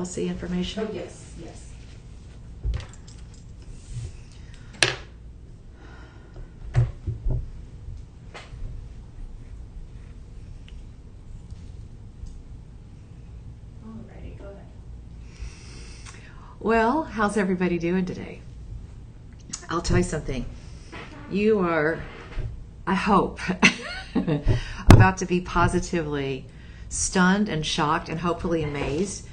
LC information? Oh, yes, yes. Alrighty, go ahead. Well, how's everybody doing today? I'll tell you something. You are, I hope, about to be positively stunned and shocked and hopefully amazed,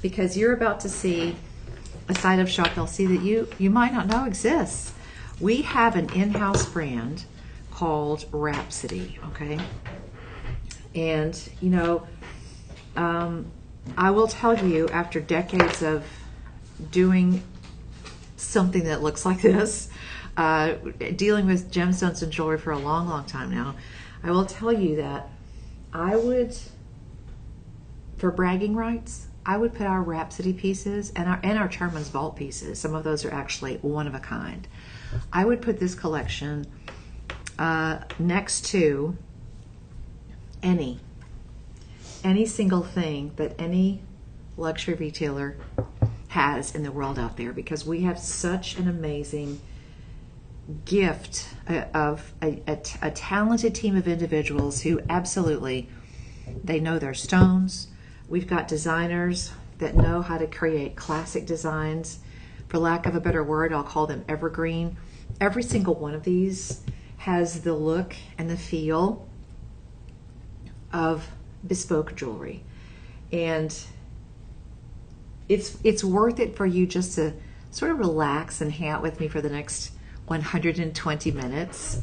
because you're about to see a side of Shop LC that you might not know exists. We have an in-house brand called Rhapsody, okay? And, you know, I will tell you, after decades of doing something that looks like this, dealing with gemstones and jewelry for a long, long time now, I will tell you that I would, for bragging rights, I would put our Rhapsody pieces and our Charman's Vault pieces, some of those are actually one of a kind, I would put this collection next to any single thing that any luxury retailer has in the world out there, because we have such an amazing gift of a talented team of individuals who absolutely, they know their stones. We've got designers that know how to create classic designs. For lack of a better word, I'll call them evergreen. Every single one of these has the look and the feel of bespoke jewelry. And it's worth it for you just to sort of relax and hang out with me for the next 120 minutes.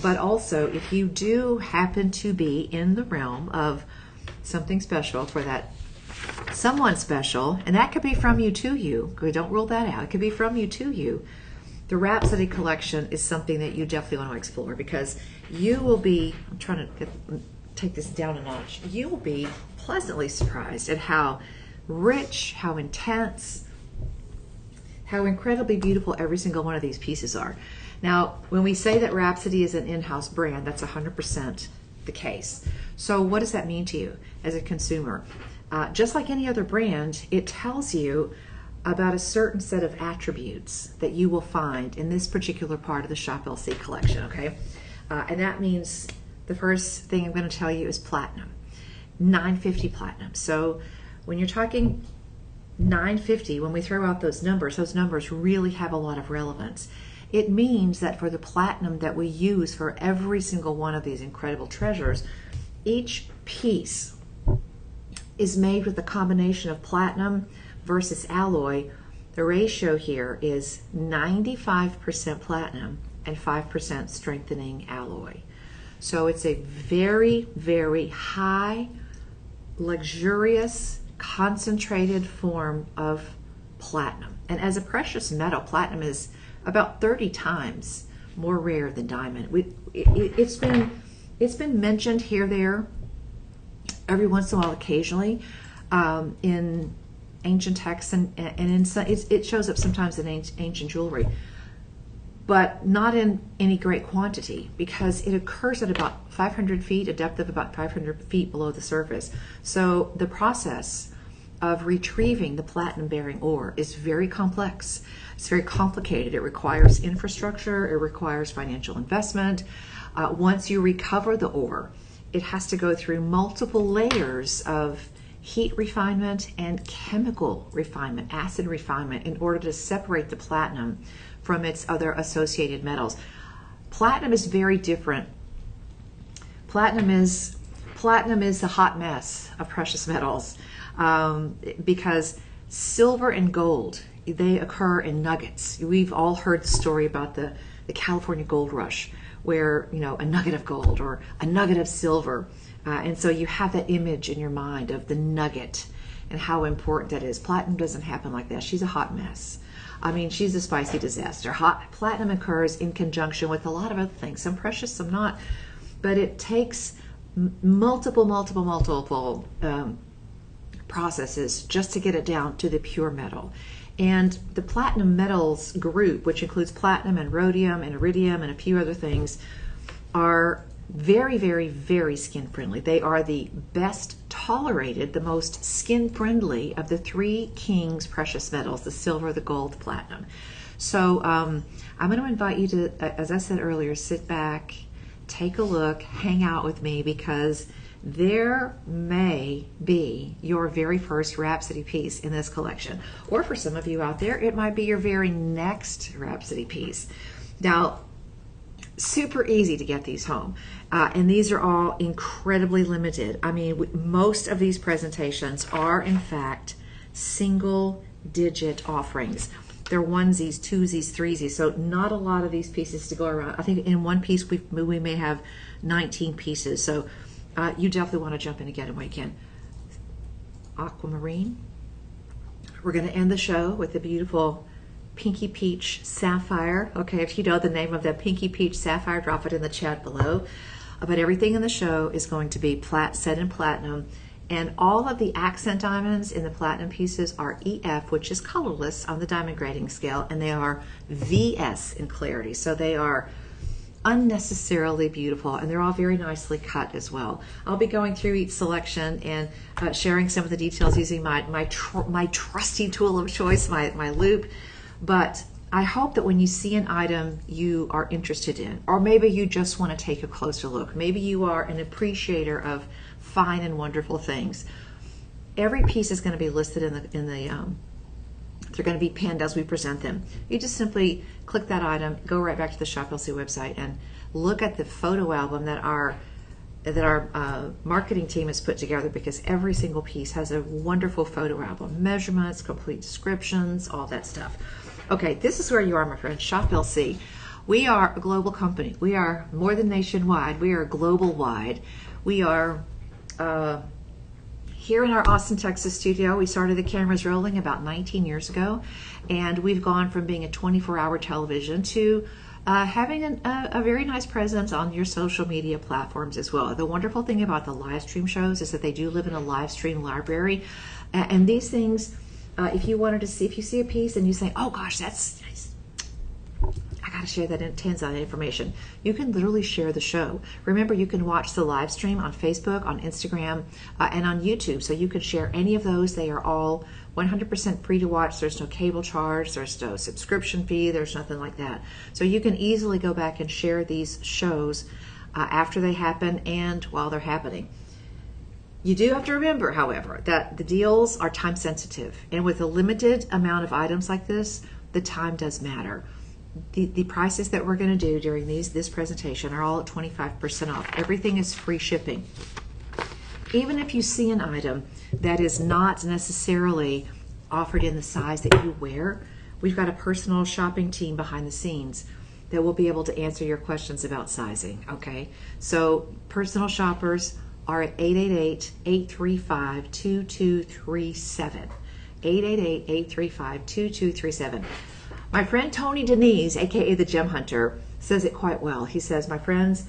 But also, if you do happen to be in the realm of something special for that someone special, and that could be from you to you, don't rule that out, it could be from you to you, the Rhapsody collection is something that you definitely want to explore, because you will be, I'm trying to take this down a notch, you will be pleasantly surprised at how rich, how intense, how incredibly beautiful every single one of these pieces are. Now, when we say that Rhapsody is an in-house brand, that's 100% the case. So what does that mean to you as a consumer? Just like any other brand, it tells you about a certain set of attributes that you will find in this particular part of the Shop LC collection, okay? And that means the first thing I'm going to tell you is platinum, 950 platinum. So when you're talking 950, when we throw out those numbers really have a lot of relevance. It means that for the platinum that we use for every single one of these incredible treasures, each piece is made with a combination of platinum versus alloy. The ratio here is 95% platinum and 5% strengthening alloy. So it's a very, very high, luxurious, concentrated form of platinum. And as a precious metal, platinum is about 30 times more rare than diamond. It's been mentioned here, there, every once in a while, occasionally, in ancient texts, and in some, it shows up sometimes in ancient jewelry, but not in any great quantity, because it occurs at about 500 feet, a depth of about 500 feet below the surface. So the process of retrieving the platinum-bearing ore is very complex. It's very complicated. It requires infrastructure. It requires financial investment. Once you recover the ore, it has to go through multiple layers of heat refinement and chemical refinement, acid refinement, in order to separate the platinum from its other associated metals. Platinum is very different. Platinum is the hot mess of precious metals, because silver and gold, they occur in nuggets. We've all heard the story about the California gold rush, where, you know, a nugget of gold or a nugget of silver, and so you have that image in your mind of the nugget and how important that is. Platinum doesn't happen like that. She's a hot mess. I mean, she's a spicy disaster. Platinum occurs in conjunction with a lot of other things, some precious, some not, but it takes multiple processes just to get it down to the pure metal. And the platinum metals group, which includes platinum and rhodium and iridium and a few other things, are Very, very, very skin friendly. They are the best tolerated, the most skin friendly of the three kings precious metals, the silver, the gold, the platinum. So I'm going to invite you to, as I said earlier, sit back, take a look, hang out with me, because there may be your very first Rhapsody piece in this collection. Or for some of you out there, it might be your very next Rhapsody piece. Now, super easy to get these home. And these are all incredibly limited. I mean, most of these presentations are, in fact, single-digit offerings. They're onesies, twosies, threesies, so not a lot of these pieces to go around. I think in one piece we may have 19 pieces, so you definitely want to jump in and get them while you can. Aquamarine. We're going to end the show with the beautiful Pinky Peach Sapphire. Okay, if you know the name of that Pinky Peach Sapphire, drop it in the chat below. But everything in the show is going to be set in platinum, and all of the accent diamonds in the platinum pieces are EF, which is colorless on the diamond grading scale, and they are VS in clarity. So they are unnecessarily beautiful, and they're all very nicely cut as well. I'll be going through each selection and sharing some of the details using my trusty tool of choice, my loop. But I hope that when you see an item you are interested in, or maybe you just want to take a closer look, maybe you are an appreciator of fine and wonderful things, every piece is going to be listed in the they're going to be pinned as we present them. You just simply click that item, go right back to the Shop LC website, and look at the photo album that our marketing team has put together, because every single piece has a wonderful photo album, measurements, complete descriptions, all that stuff. Okay, this is where you are, my friends. Shop LC. We are a global company. We are more than nationwide. We are global wide. We are here in our Austin, Texas studio. We started the cameras rolling about 19 years ago, and we've gone from being a 24-hour television to having a very nice presence on your social media platforms as well. The wonderful thing about the live stream shows is that they do live in a live stream library, and these things, if you wanted to see, if you see a piece and you say, oh gosh, that's nice, I gotta share that intends on information, you can literally share the show. Remember, you can watch the live stream on Facebook, on Instagram, and on YouTube, so you can share any of those. They are all 100% free to watch. There's no cable charge, there's no subscription fee, there's nothing like that. So you can easily go back and share these shows after they happen and while they're happening. You do have to remember, however, that the deals are time sensitive, and with a limited amount of items like this, the time does matter. The prices that we're going to do during this presentation are all at 25% off. Everything is free shipping. Even if you see an item that is not necessarily offered in the size that you wear, we've got a personal shopping team behind the scenes that will be able to answer your questions about sizing, okay? So personal shoppers are at 888-835-2237. 888-835-2237. My friend Tony Denise, aka the Gem Hunter, says it quite well. He says, my friends,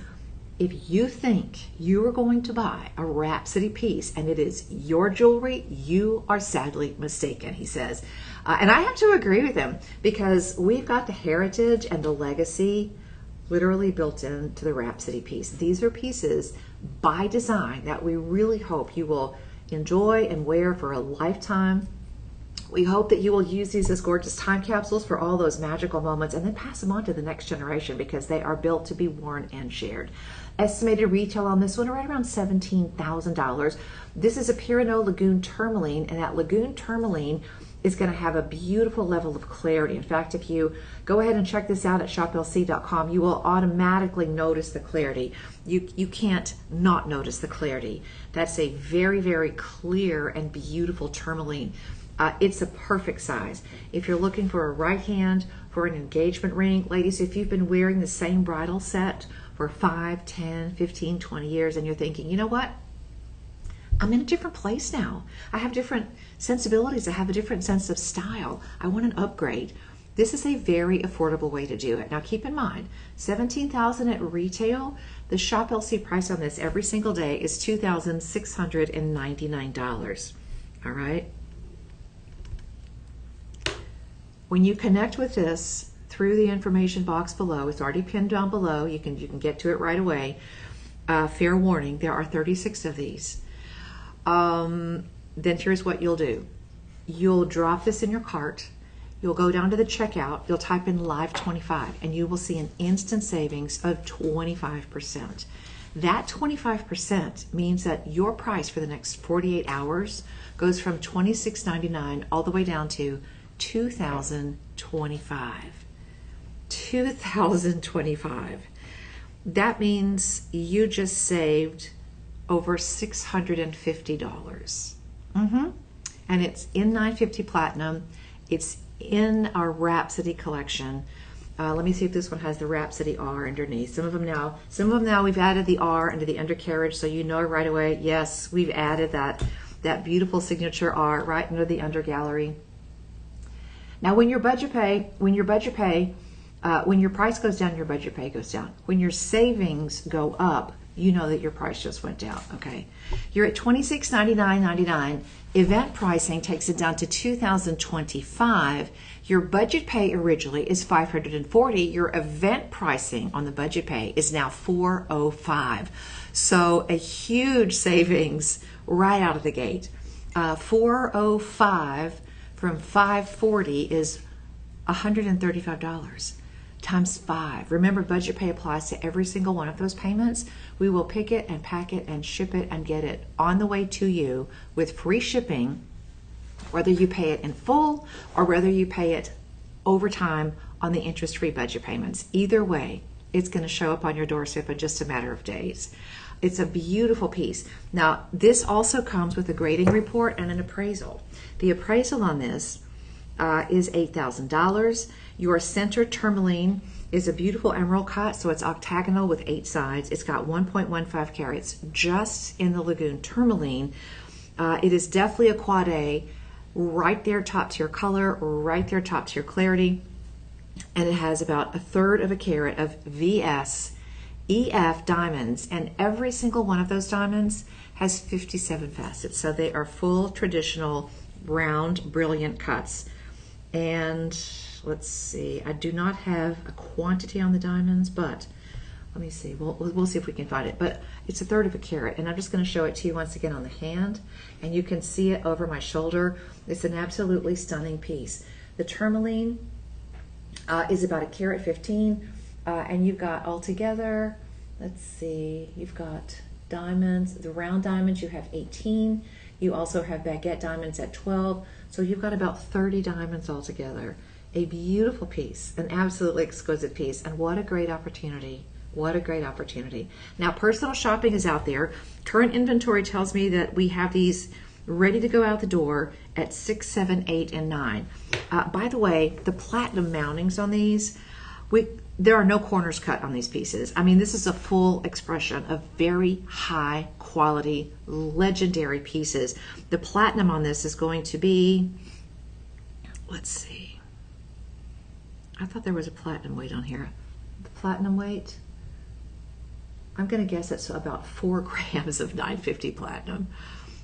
if you think you are going to buy a Rhapsody piece and it is your jewelry, you are sadly mistaken, he says. And I have to agree with him, because we've got the heritage and the legacy literally built into the Rhapsody piece. These are pieces by design that we really hope you will enjoy and wear for a lifetime. We hope that you will use these as gorgeous time capsules for all those magical moments, and then pass them on to the next generation, because they are built to be worn and shared. Estimated retail on this one are right around $17,000. This is a Pirano Lagoon Tourmaline, and that Lagoon Tourmaline is going to have a beautiful level of clarity. In fact, if you go ahead and check this out at shoplc.com, you will automatically notice the clarity. You can't not notice the clarity. That's a very, very clear and beautiful tourmaline. It's a perfect size. If you're looking for a right hand for an engagement ring, ladies, if you've been wearing the same bridal set for 5, 10, 15, 20 years, and you're thinking, you know what? I'm in a different place now. I have different sensibilities. I have a different sense of style. I want an upgrade. This is a very affordable way to do it. Now keep in mind, $17,000 at retail. The Shop LC price on this every single day is $2,699. All right. When you connect with this through the information box below, it's already pinned down below. You can get to it right away. fair warning, there are 36 of these. Then here's what you'll do. You'll drop this in your cart. You'll go down to the checkout. You'll type in Live 25 and you will see an instant savings of 25%. That 25% means that your price for the next 48 hours goes from $26.99 all the way down to $2,025. $2,025. That means you just saved over $650. And it's in 950 Platinum. It's in our Rhapsody collection. Let me see if this one has the Rhapsody R underneath. Some of them now we've added the R into the undercarriage, so you know right away, yes, we've added that beautiful signature R right under the under gallery. Now when your price goes down, your budget pay goes down. When your savings go up, you know that your price just went down, okay? You're at $26.99.99. Event pricing takes it down to $2,025. Your budget pay originally is $540. Your event pricing on the budget pay is now $405. So a huge savings right out of the gate. $405 from $540 is $135. Times 5. Remember, budget pay applies to every single one of those payments. We will pick it and pack it and ship it and get it on the way to you with free shipping, whether you pay it in full or whether you pay it over time on the interest-free budget payments. Either way, it's going to show up on your doorstep in just a matter of days. It's a beautiful piece. Now, this also comes with a grading report and an appraisal. The appraisal on this is $8,000. Your center tourmaline is a beautiful emerald cut, so it's octagonal with 8 sides. It's got 1.15 carats just in the lagoon tourmaline. It is definitely a quad A, right there top to your color, right there top to your clarity, and it has about 1/3 of a carat of VS EF diamonds, and every single one of those diamonds has 57 facets, so they are full traditional round brilliant cuts. And let's see, I do not have a quantity on the diamonds, but let me see, we'll see if we can find it. But it's 1/3 of a carat, and I'm just going to show it to you once again on the hand, and you can see it over my shoulder. It's an absolutely stunning piece. The tourmaline is about 1.15 carats, and you've got altogether, let's see, you've got diamonds, the round diamonds, you have 18. You also have baguette diamonds at 12. So you've got about 30 diamonds altogether. A beautiful piece, an absolutely exquisite piece, and what a great opportunity. What a great opportunity. Now, personal shopping is out there. Current inventory tells me that we have these ready to go out the door at 6, 7, 8, and 9. By the way, the platinum mountings on these, there are no corners cut on these pieces. I mean, this is a full expression of very high quality, legendary pieces. The platinum on this is going to be, let's see, I thought there was a platinum weight on here. The platinum weight, I'm going to guess it's about 4 grams of 950 platinum.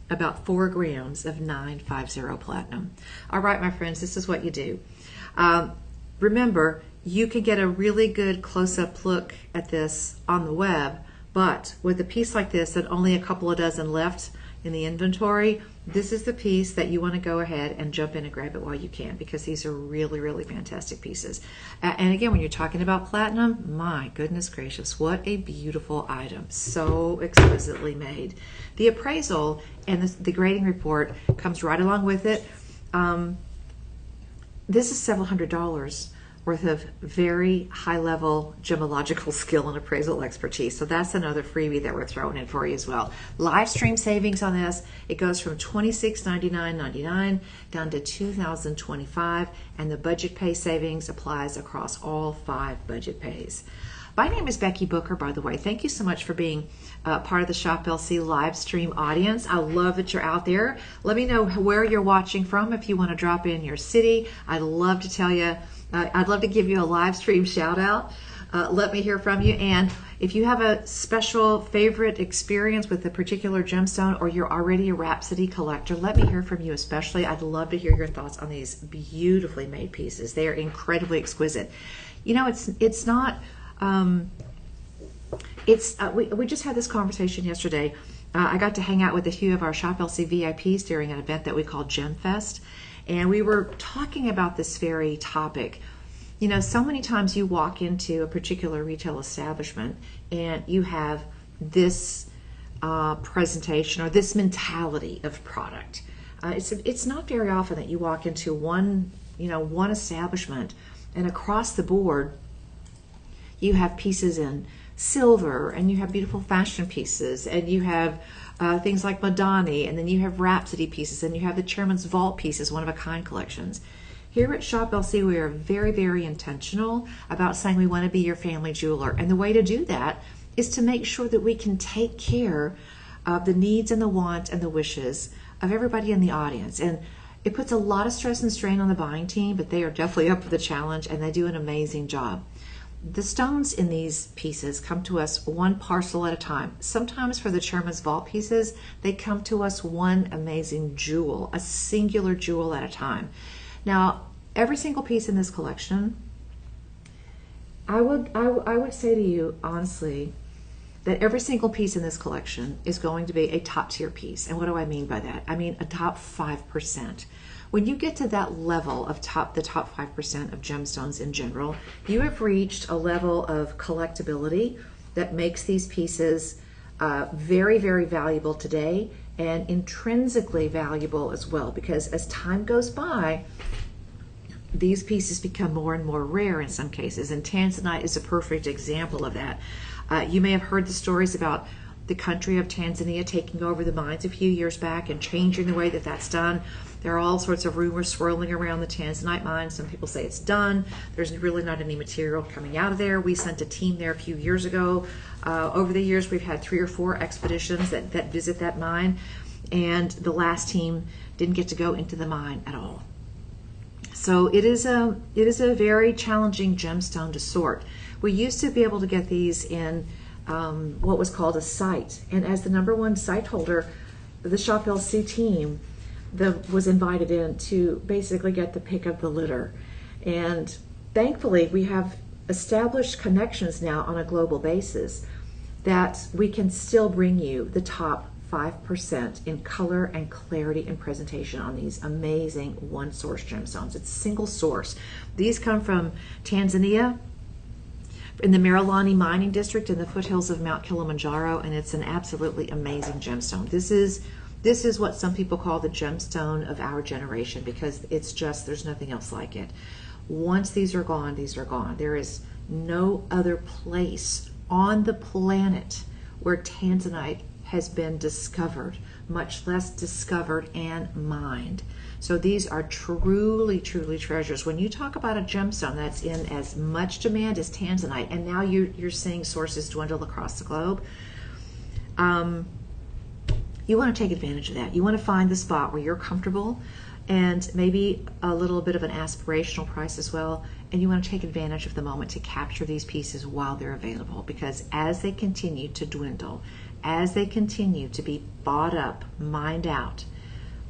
About 4 grams of 950 platinum. All right, my friends, this is what you do. Remember, you can get a really good close-up look at this on the web, but with a piece like this that only a couple of dozen left in the inventory, this is the piece that you want to go ahead and jump in and grab it while you can, because these are really, really fantastic pieces. And again, when you're talking about platinum, my goodness gracious, what a beautiful item. So exquisitely made. The appraisal and the grading report comes right along with it. This is several $100s worth of very high-level gemological skill and appraisal expertise. So that's another freebie that we're throwing in for you as well. Live stream savings on this, it goes from $26.99.99 down to $2,025, and the budget pay savings applies across all 5 budget pays. My name is Becky Booker, by the way. Thank you so much for being part of the Shop LC live stream audience. I love that you're out there. Let me know where you're watching from if you want to drop in your city. I'd love to tell you, I'd love to give you a live stream shout out. Let me hear from you. And if you have a special favorite experience with a particular gemstone, or you're already a Rhapsody collector, let me hear from you especially. I'd love to hear your thoughts on these beautifully made pieces. They are incredibly exquisite. You know, it's not it's we just had this conversation yesterday. I got to hang out with a few of our Shop LC VIPs during an event that we called Gem Fest, and we were talking about this very topic. You know, so many times you walk into a particular retail establishment and you have this presentation or this mentality of product. It's not very often that you walk into one establishment and across the board you have pieces in silver, and you have beautiful fashion pieces, and you have things like Madani, and then you have Rhapsody pieces, and you have the Chairman's Vault pieces, one-of-a-kind collections. Here at Shop LC, we are very, very intentional about saying we want to be your family jeweler. And the way to do that is to make sure that we can take care of the needs and the wants and the wishes of everybody in the audience. And it puts a lot of stress and strain on the buying team, but they are definitely up for the challenge, and they do an amazing job. The stones in these pieces come to us one parcel at a time. Sometimes for the Chairman's Vault pieces, they come to us one amazing jewel, a singular jewel at a time. Now, every single piece in this collection, I would say to you honestly that every single piece in this collection is going to be a top tier piece. And what do I mean by that? I mean a top 5%. When you get to that level of the top 5% of gemstones in general, you have reached a level of collectability that makes these pieces very, very valuable today, and intrinsically valuable as well, because as time goes by, these pieces become more and more rare in some cases, and tanzanite is a perfect example of that. You may have heard the stories about the country of Tanzania taking over the mines a few years back and changing the way that that's done. There are all sorts of rumors swirling around the tanzanite mine. Some people say it's done. There's really not any material coming out of there. We sent a team there a few years ago. Over the years, we've had 3 or 4 expeditions that visit that mine, and the last team didn't get to go into the mine at all. So it is a very challenging gemstone to sort. We used to be able to get these in what was called a site, and as the #1 site holder, the Shop LC team was invited in to basically get the pick of the litter. And thankfully, we have established connections now on a global basis that we can still bring you the top 5% in color and clarity and presentation on these amazing one source gemstones. It's single source. These come from Tanzania, in the Merelani mining district in the foothills of Mount Kilimanjaro, and it's an absolutely amazing gemstone. This is what some people call the gemstone of our generation, because it's just, there's nothing else like it. Once these are gone, these are gone. There is no other place on the planet where tanzanite has been discovered, much less discovered and mined. So these are truly, truly treasures. When you talk about a gemstone that's in as much demand as tanzanite, and now you're seeing sources dwindle across the globe, you want to take advantage of that. You want to find the spot where you're comfortable, and maybe a little bit of an aspirational price as well, and you want to take advantage of the moment to capture these pieces while they're available, because as they continue to dwindle, as they continue to be bought up, mined out,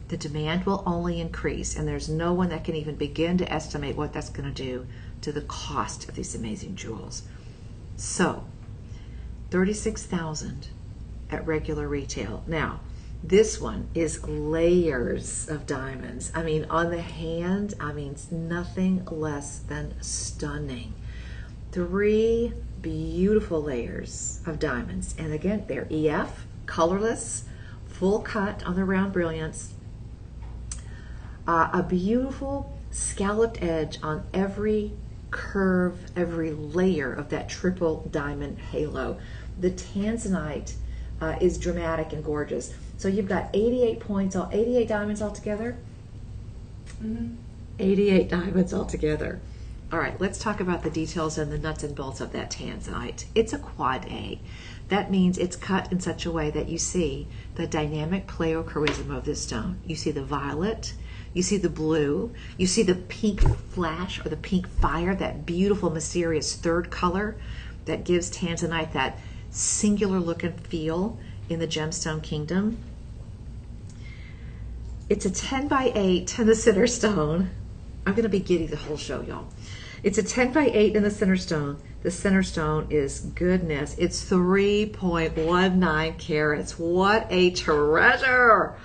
the demand will only increase, and there's no one that can even begin to estimate what that's going to do to the cost of these amazing jewels. So, $36,000 at regular retail. Now, this one is layers of diamonds. I mean, on the hand, I mean, nothing less than stunning. 3 beautiful layers of diamonds. And again, they're EF, colorless, full cut on the round brilliance. A beautiful scalloped edge on every curve, every layer of that triple diamond halo. The tanzanite is dramatic and gorgeous. So you've got 88 points, 88 diamonds altogether? 88 diamonds altogether. All right, let's talk about the details and the nuts and bolts of that tanzanite. It's a quad A. That means it's cut in such a way that you see the dynamic pleochroism of this stone. You see the violet, you see the blue, you see the pink flash or the pink fire, that beautiful, mysterious third color that gives tanzanite that singular look and feel in the gemstone kingdom. It's a 10 by 8 in the center stone. I'm going to be giddy the whole show, y'all. It's a 10 by 8 in the center stone. The center stone is goodness. It's 3.19 carats. What a treasure!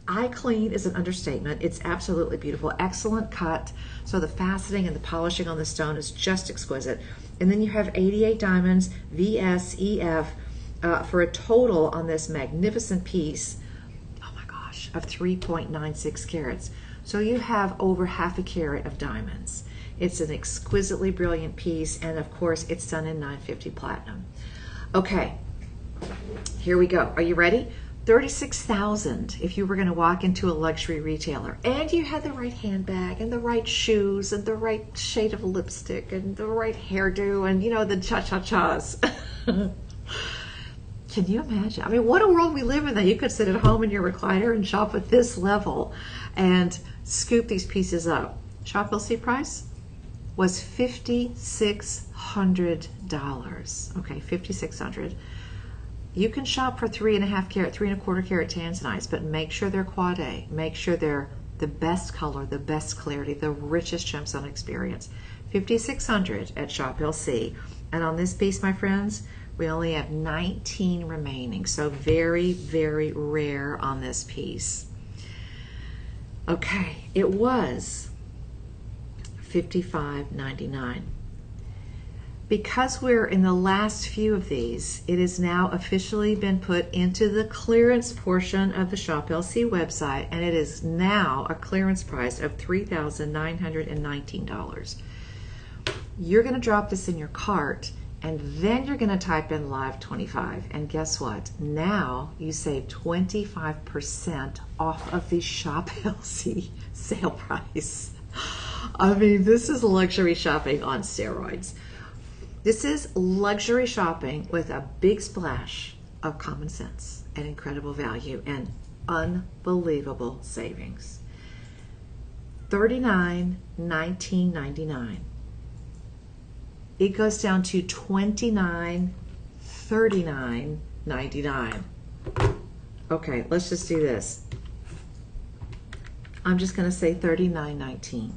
Eye clean is an understatement. It's absolutely beautiful. Excellent cut. So the faceting and the polishing on the stone is just exquisite. And then you have 88 diamonds, VS, EF, for a total on this magnificent piece, oh my gosh, of 3.96 carats. So you have over half a carat of diamonds. It's an exquisitely brilliant piece, and of course it's done in 950 platinum. Okay, here we go. Are you ready? $36,000 if you were going to walk into a luxury retailer and you had the right handbag and the right shoes and the right shade of lipstick and the right hairdo and, you know, the cha-cha-chas. Can you imagine? I mean, what a world we live in that you could sit at home in your recliner and shop at this level and scoop these pieces up. Shop LC price was $5,600. Okay, $5,600. You can shop for 3.5 carat, 3.25 carat tanzanites, but make sure they're quad A. Make sure they're the best color, the best clarity, the richest gemstone experience. $5,600 at Shop LC. And on this piece, my friends, we only have 19 remaining. So very, very rare on this piece. Okay, it was $55.99. Because we're in the last few of these, it has now officially been put into the clearance portion of the Shop LC website, and it is now a clearance price of $3,919. You're going to drop this in your cart, and then you're going to type in Live 25, and guess what? Now you save 25% off of the Shop LC sale price. I mean, this is luxury shopping on steroids. This is luxury shopping with a big splash of common sense and incredible value and unbelievable savings. $39,1999. It goes down to $29,39.99. Okay, let's just do this. I'm just going to say $39.19.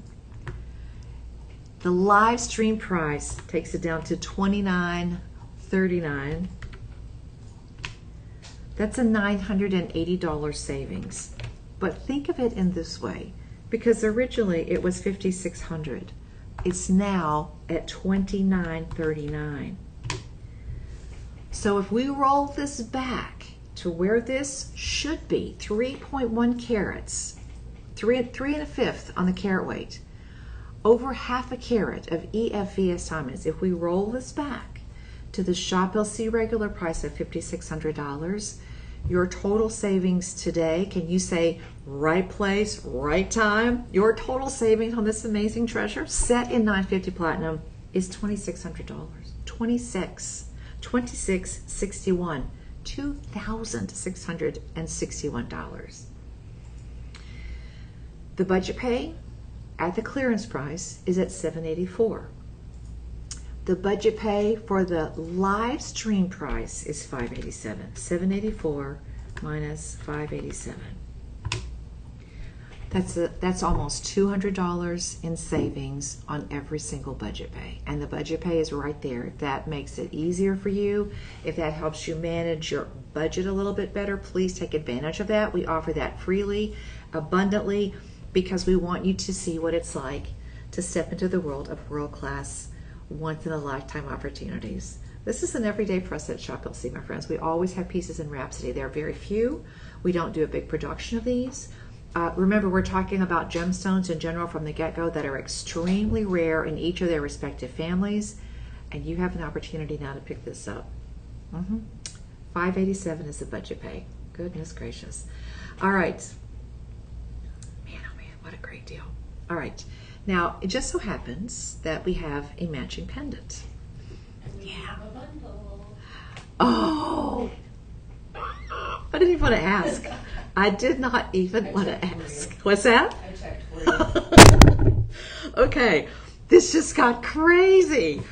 The live stream price takes it down to $29.39. That's a $980 savings. But think of it in this way, because originally it was $5,600. It's now at $29.39. So if we roll this back to where this should be, 3.1 carats, 3.5 on the carat weight, over half a carat of EFVS diamonds. If we roll this back to the Shop LC regular price of $5,600, your total savings today, can you say right place, right time? Your total savings on this amazing treasure set in 950 platinum is $2,600. $2,661. $2,661. The budget pay at the clearance price is at $784. The budget pay for the live stream price is $587. $784 minus $587. That's almost $200 in savings on every single budget pay. And the budget pay is right there. If that makes it easier for you, if that helps you manage your budget a little bit better, please take advantage of that. We offer that freely, abundantly, because we want you to see what it's like to step into the world of world-class, once-in-a-lifetime opportunities. This is an everyday for us at Shop LC, my friends. We always have pieces in Rhapsody. There are very few. We don't do a big production of these. Remember, we're talking about gemstones in general from the get-go that are extremely rare in each of their respective families, and you have an opportunity now to pick this up. $587 is the budget pay. Goodness gracious. All right. What a great deal. All right. Now, it just so happens that we have a matching pendant. Yeah. Oh! I didn't even want to ask. I did not even want to ask. What's that? I checked for you. Okay. This just got crazy.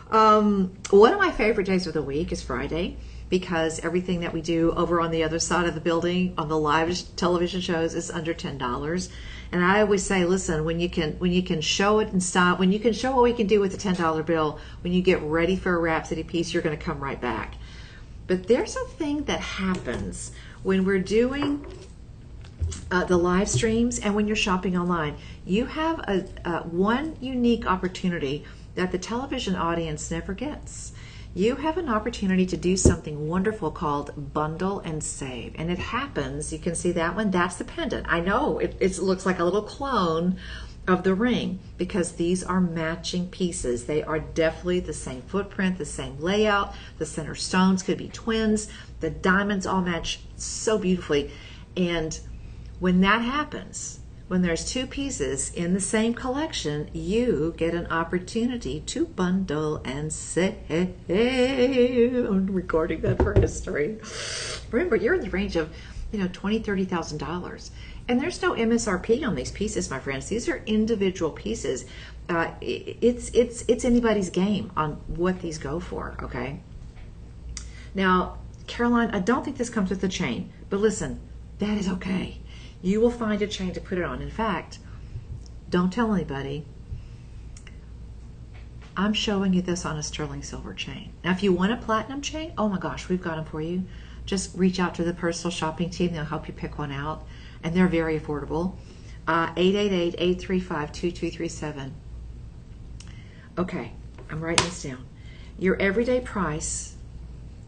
One of my favorite days of the week is Friday, because everything that we do over on the other side of the building on the live television shows is under $10. And I always say, listen, when you can show it in style, when you can show what we can do with a $10 bill, when you get ready for a Rhapsody piece, you're going to come right back. But there's a thing that happens when we're doing the live streams and when you're shopping online. You have one unique opportunity that the television audience never gets. You have an opportunity to do something wonderful called bundle and save. And it happens, you can see that one, that's the pendant. I know it looks like a little clone of the ring because these are matching pieces. They are definitely the same footprint, the same layout. The center stones could be twins. The diamonds all match so beautifully. And when that happens, when there's two pieces in the same collection, you get an opportunity to bundle and save. I'm recording that for history. Remember, you're in the range of $20,000, $30,000. And there's no MSRP on these pieces, my friends. These are individual pieces. It's anybody's game on what these go for, okay? Now, Caroline, I don't think this comes with a chain, but listen, that is okay. You will find a chain to put it on. In fact, don't tell anybody. I'm showing you this on a sterling silver chain. Now, if you want a platinum chain, oh my gosh, we've got them for you. Just reach out to the personal shopping team. They'll help you pick one out. And they're very affordable. 888-835-2237. Okay, I'm writing this down. Your everyday price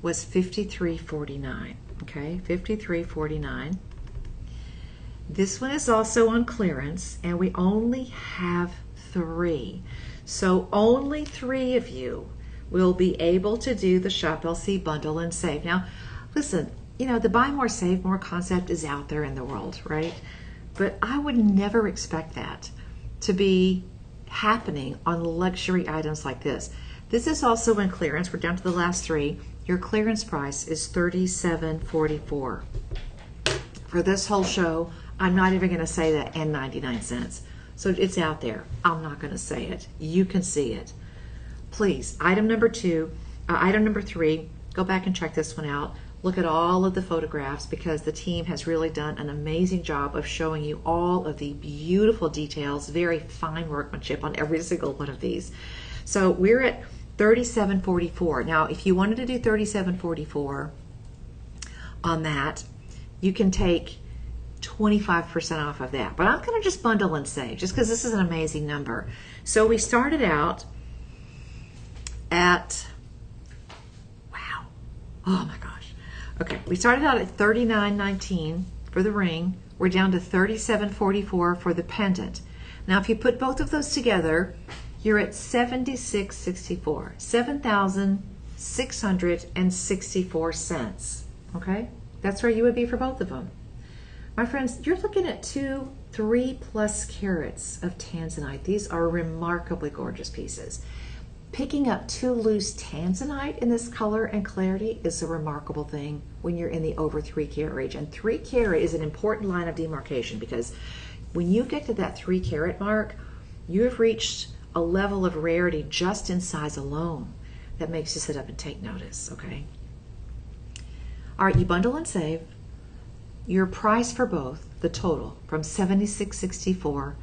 was $53.49. Okay, $53.49. This one is also on clearance, and we only have 3. So only 3 of you will be able to do the Shop LC bundle and save. Now, listen, the buy more, save more concept is out there in the world, right? But I would never expect that to be happening on luxury items like this. This is also in clearance. We're down to the last 3. Your clearance price is $37.44. For this whole show, I'm not even going to say that, and 99 cents. So it's out there. I'm not going to say it. You can see it. Please, item number 3, go back and check this one out. Look at all of the photographs because the team has really done an amazing job of showing you all of the beautiful details, very fine workmanship on every single one of these. So we're at $37.44. Now, if you wanted to do $37.44 on that, you can take 25% off of that. But I'm going to just bundle and save just because this is an amazing number. So we started out at, wow, oh my gosh. Okay, we started out at $39.19 for the ring. We're down to $37.44 for the pendant. Now, if you put both of those together, you're at $76.64, $7,664. Okay, that's where you would be for both of them. My friends, you're looking at 3+ carats of tanzanite. These are remarkably gorgeous pieces. Picking up 2 loose tanzanite in this color and clarity is a remarkable thing when you're in the over 3 carat range. And 3 carat is an important line of demarcation because when you get to that 3 carat mark, you have reached a level of rarity just in size alone that makes you sit up and take notice, okay? All right, you bundle and save. Your price for both, the total, from $76.64,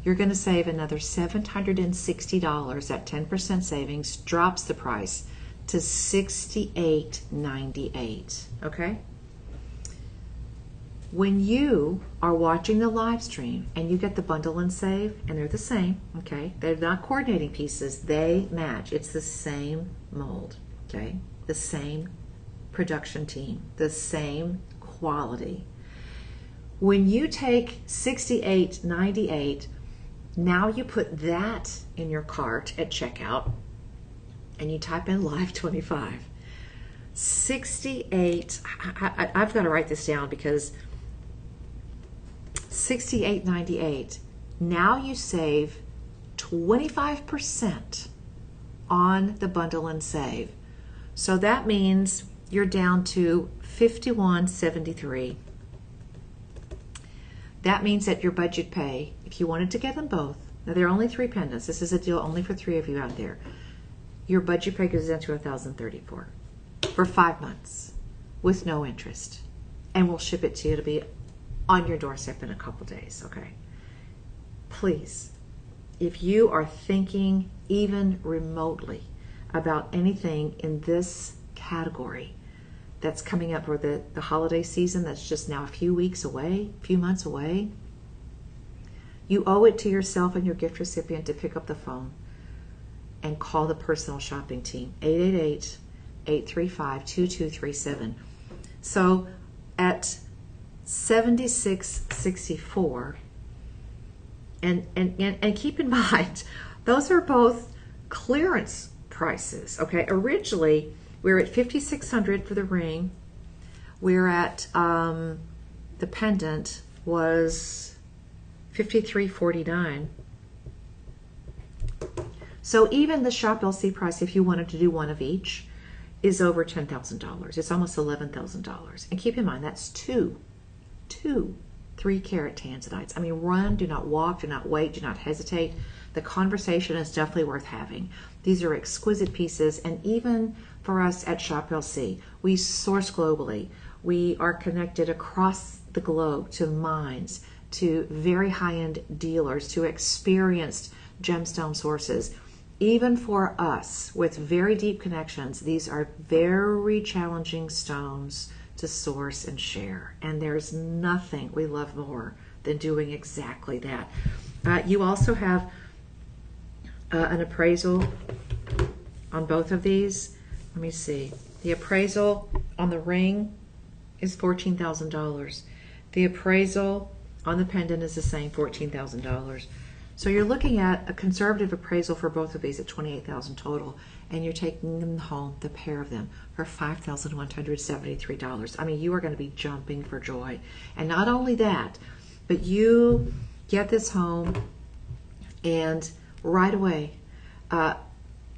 you're going to save another $760. That 10% savings drops the price to $68.98. Okay? When you are watching the live stream and you get the bundle and save, and they're the same, okay? They're not coordinating pieces, they match. It's the same mold, okay? The same production team, the same quality. When you take $68.98, now you put that in your cart at checkout and you type in live 25. 68, I've got to write this down because $68.98. Now you save 25% on the bundle and save. So that means you're down to $51.73. That means that your budget pay, if you wanted to get them both, now there are only 3 pendants. This is a deal only for 3 of you out there. Your budget pay goes down to $1,034 for 5 months with no interest. And we'll ship it to you to be on your doorstep in a couple days, okay? please, if you are thinking even remotely about anything in this category that's coming up for the holiday season that's just now a few weeks away, a few months away, you owe it to yourself and your gift recipient to pick up the phone and call the personal shopping team, 888-835-2237. So at $76.64, and keep in mind, those are both clearance prices. Okay, originally we're at $5,600 for the ring. We're at the pendant was $53.49. So even the Shop LC price, if you wanted to do one of each, is over $10,000. It's almost $11,000. And keep in mind, that's two 3-carat tanzanites. I mean, run, do not walk, do not wait, do not hesitate. The conversation is definitely worth having. These are exquisite pieces, and even for us at Shop LC, we source globally. We are connected across the globe to mines, to very high-end dealers, to experienced gemstone sources. Even for us, with very deep connections, these are very challenging stones to source and share. And there's nothing we love more than doing exactly that. You also have an appraisal on both of these. Let me see. The appraisal on the ring is $14,000. The appraisal on the pendant is the same, $14,000. So you're looking at a conservative appraisal for both of these at $28,000 total, and you're taking them home, the pair of them, for $5,173. I mean, you are going to be jumping for joy. And not only that, but you get this home and right away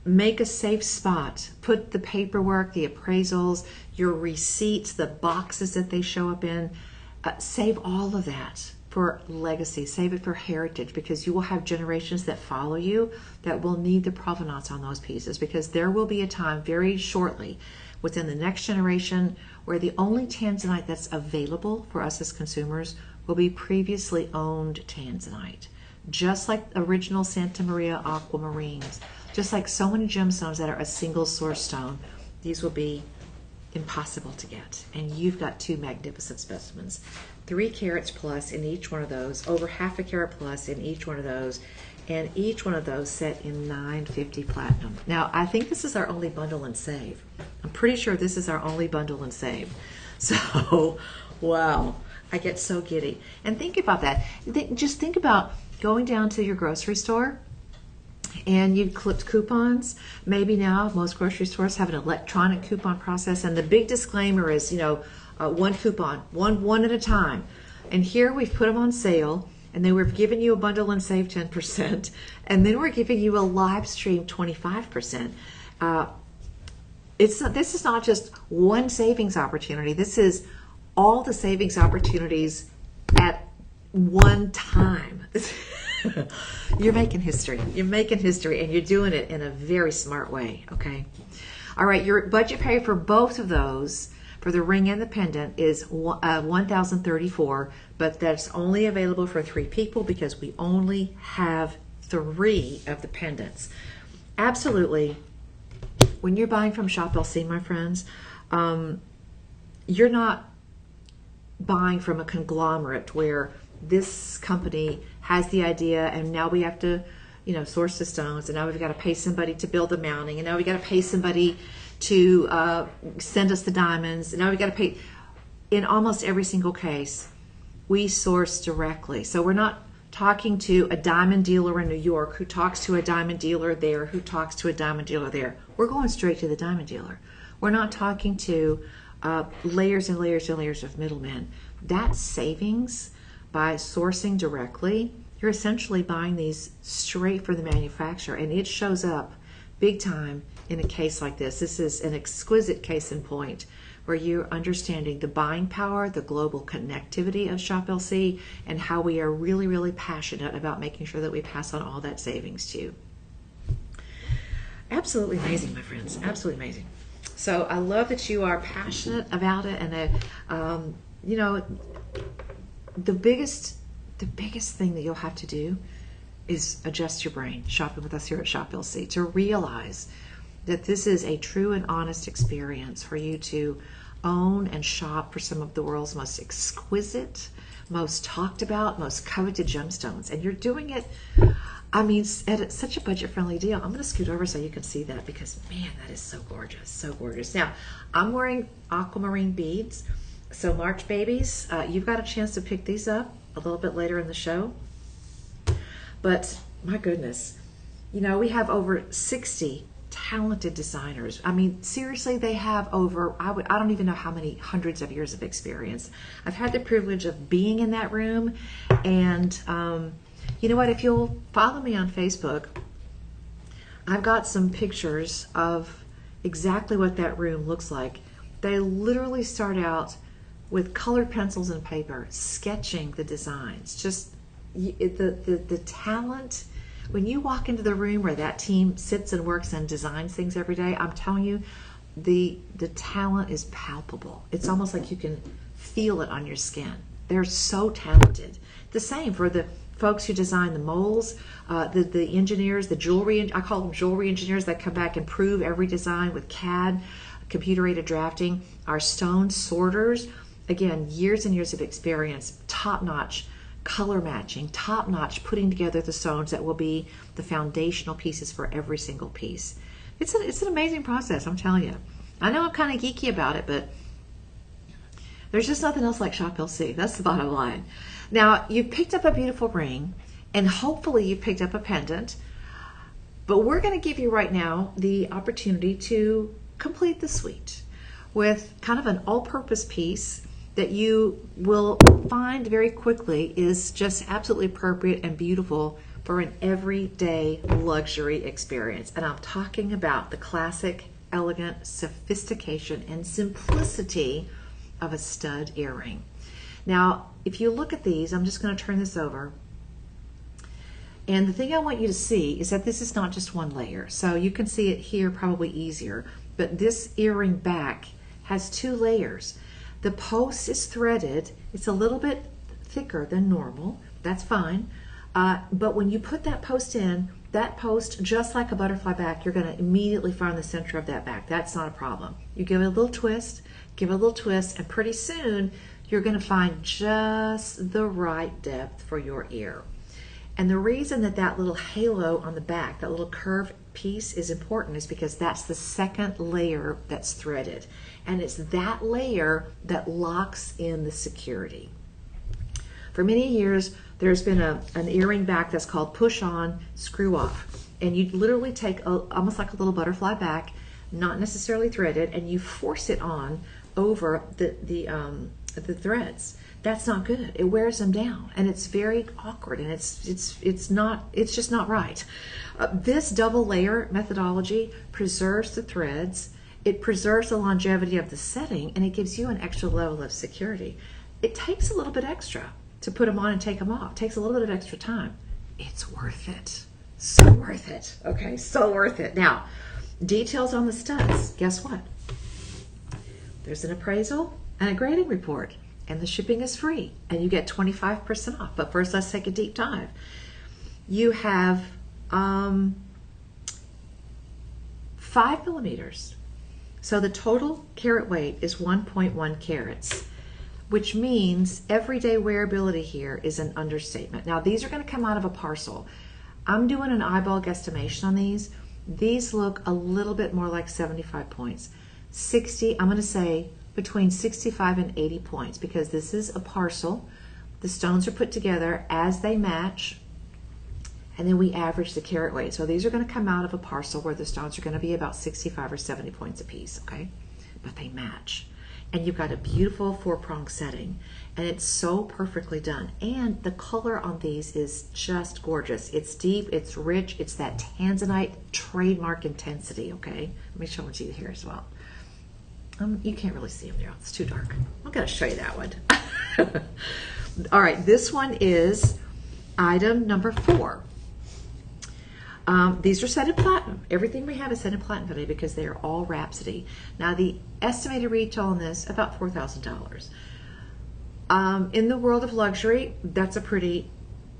make a safe spot. Put the paperwork, the appraisals, your receipts, the boxes that they show up in, save all of that for legacy, save it for heritage, because you will have generations that follow you that will need the provenance on those pieces, because there will be a time very shortly within the next generation where the only tanzanite that's available for us as consumers will be previously owned tanzanite. Just like original Santa Maria aquamarines, just like so many gemstones that are a single source stone, these will be impossible to get. And you've got two magnificent specimens. 3 carats plus in each one of those, over half a carat plus in each one of those, and each one of those set in 950 platinum. Now, I think this is our only bundle and save. I'm pretty sure this is our only bundle and save. So, wow, I get so giddy. And think about that. Just think about going down to your grocery store and you clipped coupons. Maybe now most grocery stores have an electronic coupon process, and the big disclaimer is, one coupon, one at a time. And here we've put them on sale, and then we've given you a bundle and save 10%, and then we're giving you a live stream 25%. This is not just one savings opportunity. This is all the savings opportunities at one time. You're making history. You're making history, and you're doing it in a very smart way, okay? All right, your budget pay for both of those, for the ring and the pendant, is $1,034, but that's only available for 3 people because we only have 3 of the pendants. Absolutely, when you're buying from Shop LC, my friends, you're not buying from a conglomerate where this company has the idea and now we have to source the stones, and now we've got to pay somebody to build the mounting, and now we got to pay somebody to send us the diamonds, and now we got to pay. In almost every single case, we source directly. So we're not talking to a diamond dealer in New York who talks to a diamond dealer there who talks to a diamond dealer there. We're going straight to the diamond dealer. We're not talking to layers and layers and layers of middlemen. That's savings. By sourcing directly, you're essentially buying these straight from the manufacturer, and it shows up big time in a case like this. This is an exquisite case in point where you're understanding the buying power, the global connectivity of Shop LC, and how we are really, really passionate about making sure that we pass on all that savings to you. Absolutely amazing, my friends. Absolutely amazing. So I love that you are passionate about it, and the biggest thing that you'll have to do is adjust your brain shopping with us here at Shop LC to realize that this is a true and honest experience for you to own and shop for some of the world's most exquisite, most talked about, most coveted gemstones. And you're doing it, I mean, at such a budget-friendly deal. I'm going to scoot over so you can see that because, man, that is so gorgeous, so gorgeous. Now, I'm wearing aquamarine beads. So March babies, you've got a chance to pick these up a little bit later in the show. But my goodness, you know, we have over 60 talented designers. I mean, seriously, they have over, I don't even know how many hundreds of years of experience. I've had the privilege of being in that room. And you know what, if you'll follow me on Facebook, I've got some pictures of exactly what that room looks like. They literally start out with colored pencils and paper, sketching the designs. Just the talent. When you walk into the room where that team sits and works and designs things every day, I'm telling you, the talent is palpable. It's almost like you can feel it on your skin. They're so talented. The same for the folks who design the molds, the engineers, the jewelry, I call them jewelry engineers that come back and prove every design with CAD, computer-aided drafting. Our stone sorters, again, years and years of experience, top-notch color matching, top-notch putting together the stones that will be the foundational pieces for every single piece. It's an amazing process, I'm telling you. I know I'm kind of geeky about it, but there's just nothing else like Shop LC. That's the bottom line. Now, you've picked up a beautiful ring, and hopefully you've picked up a pendant, but we're going to give you right now the opportunity to complete the suite with kind of an all-purpose piece that you will find very quickly is just absolutely appropriate and beautiful for an everyday luxury experience. And I'm talking about the classic, elegant sophistication and simplicity of a stud earring. Now, if you look at these, I'm just going to turn this over. And the thing I want you to see is that this is not just one layer. So you can see it here probably easier, but this earring back has 2 layers. The post is threaded. It's a little bit thicker than normal. That's fine. But when you put that post in, that post, just like a butterfly back, you're going to immediately find the center of that back. That's not a problem. You give it a little twist, and pretty soon you're going to find just the right depth for your ear. And the reason that that little halo on the back, that little curved piece is important is because that's the second layer that's threaded. And it's that layer that locks in the security. For many years, there's been an earring back that's called push on, screw off. And you literally take almost like a little butterfly back, not necessarily threaded, and you force it on over the threads. That's not good. It wears them down, and it's very awkward, and it's just not right. This double layer methodology preserves the threads. It preserves the longevity of the setting, and it gives you an extra level of security. It takes a little bit extra to put them on and take them off. It takes a little bit of extra time. It's worth it. So worth it. Okay, so worth it. Now, details on the studs. Guess what? There's an appraisal and a grading report. And the shipping is free, and you get 25% off. But first, let's take a deep dive. You have 5 millimeters. So the total carat weight is 1.1 carats, which means everyday wearability here is an understatement. Now, these are going to come out of a parcel. I'm doing an eyeball guesstimation on these. These look a little bit more like 75 points. 60, I'm going to say, between 65 and 80 points because this is a parcel. The stones are put together as they match, and then we average the carat weight. So these are going to come out of a parcel where the stones are going to be about 65 or 70 points a piece, okay? But they match. And you've got a beautiful 4-prong setting, and it's so perfectly done. And the color on these is just gorgeous. It's deep, it's rich, it's that tanzanite trademark intensity, okay? Let me show it to you here as well. You can't really see them there. It's too dark. I'm going to show you that one. All right, this one is item number 4. These are set in platinum. Everything we have is set in platinum today because they are all Rhapsody. Now, the estimated retail on this, about $4,000. In the world of luxury, that's a pretty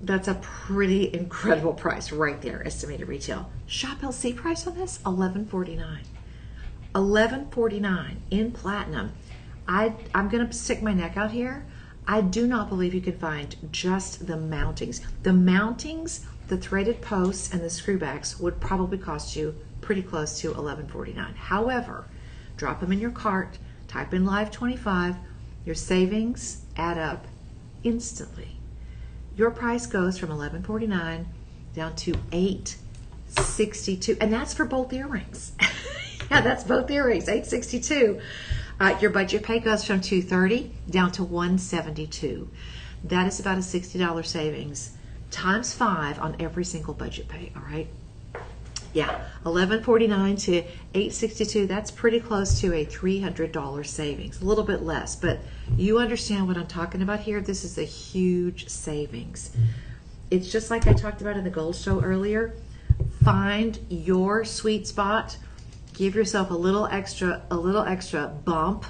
That's a pretty incredible price right there, estimated retail. Shop LC price on this, $11.49. $11.49 in platinum. I'm going to stick my neck out here. I do not believe you can find just the mountings. The mountings, the threaded posts, and the screw backs would probably cost you pretty close to $11.49. However, drop them in your cart, type in Live 25, your savings add up instantly. Your price goes from $11.49 down to $8.62, and that's for both earrings. Yeah, that's both earrings, $8.62. Your budget pay goes from $230 down to $172. That is about a $60 savings times 5 on every single budget pay, all right? Yeah, $11.49 to $8.62, that's pretty close to a $300 savings, a little bit less, but you understand what I'm talking about here. This is a huge savings. It's just like I talked about in the gold show earlier. Find your sweet spot. Give yourself a little extra bump.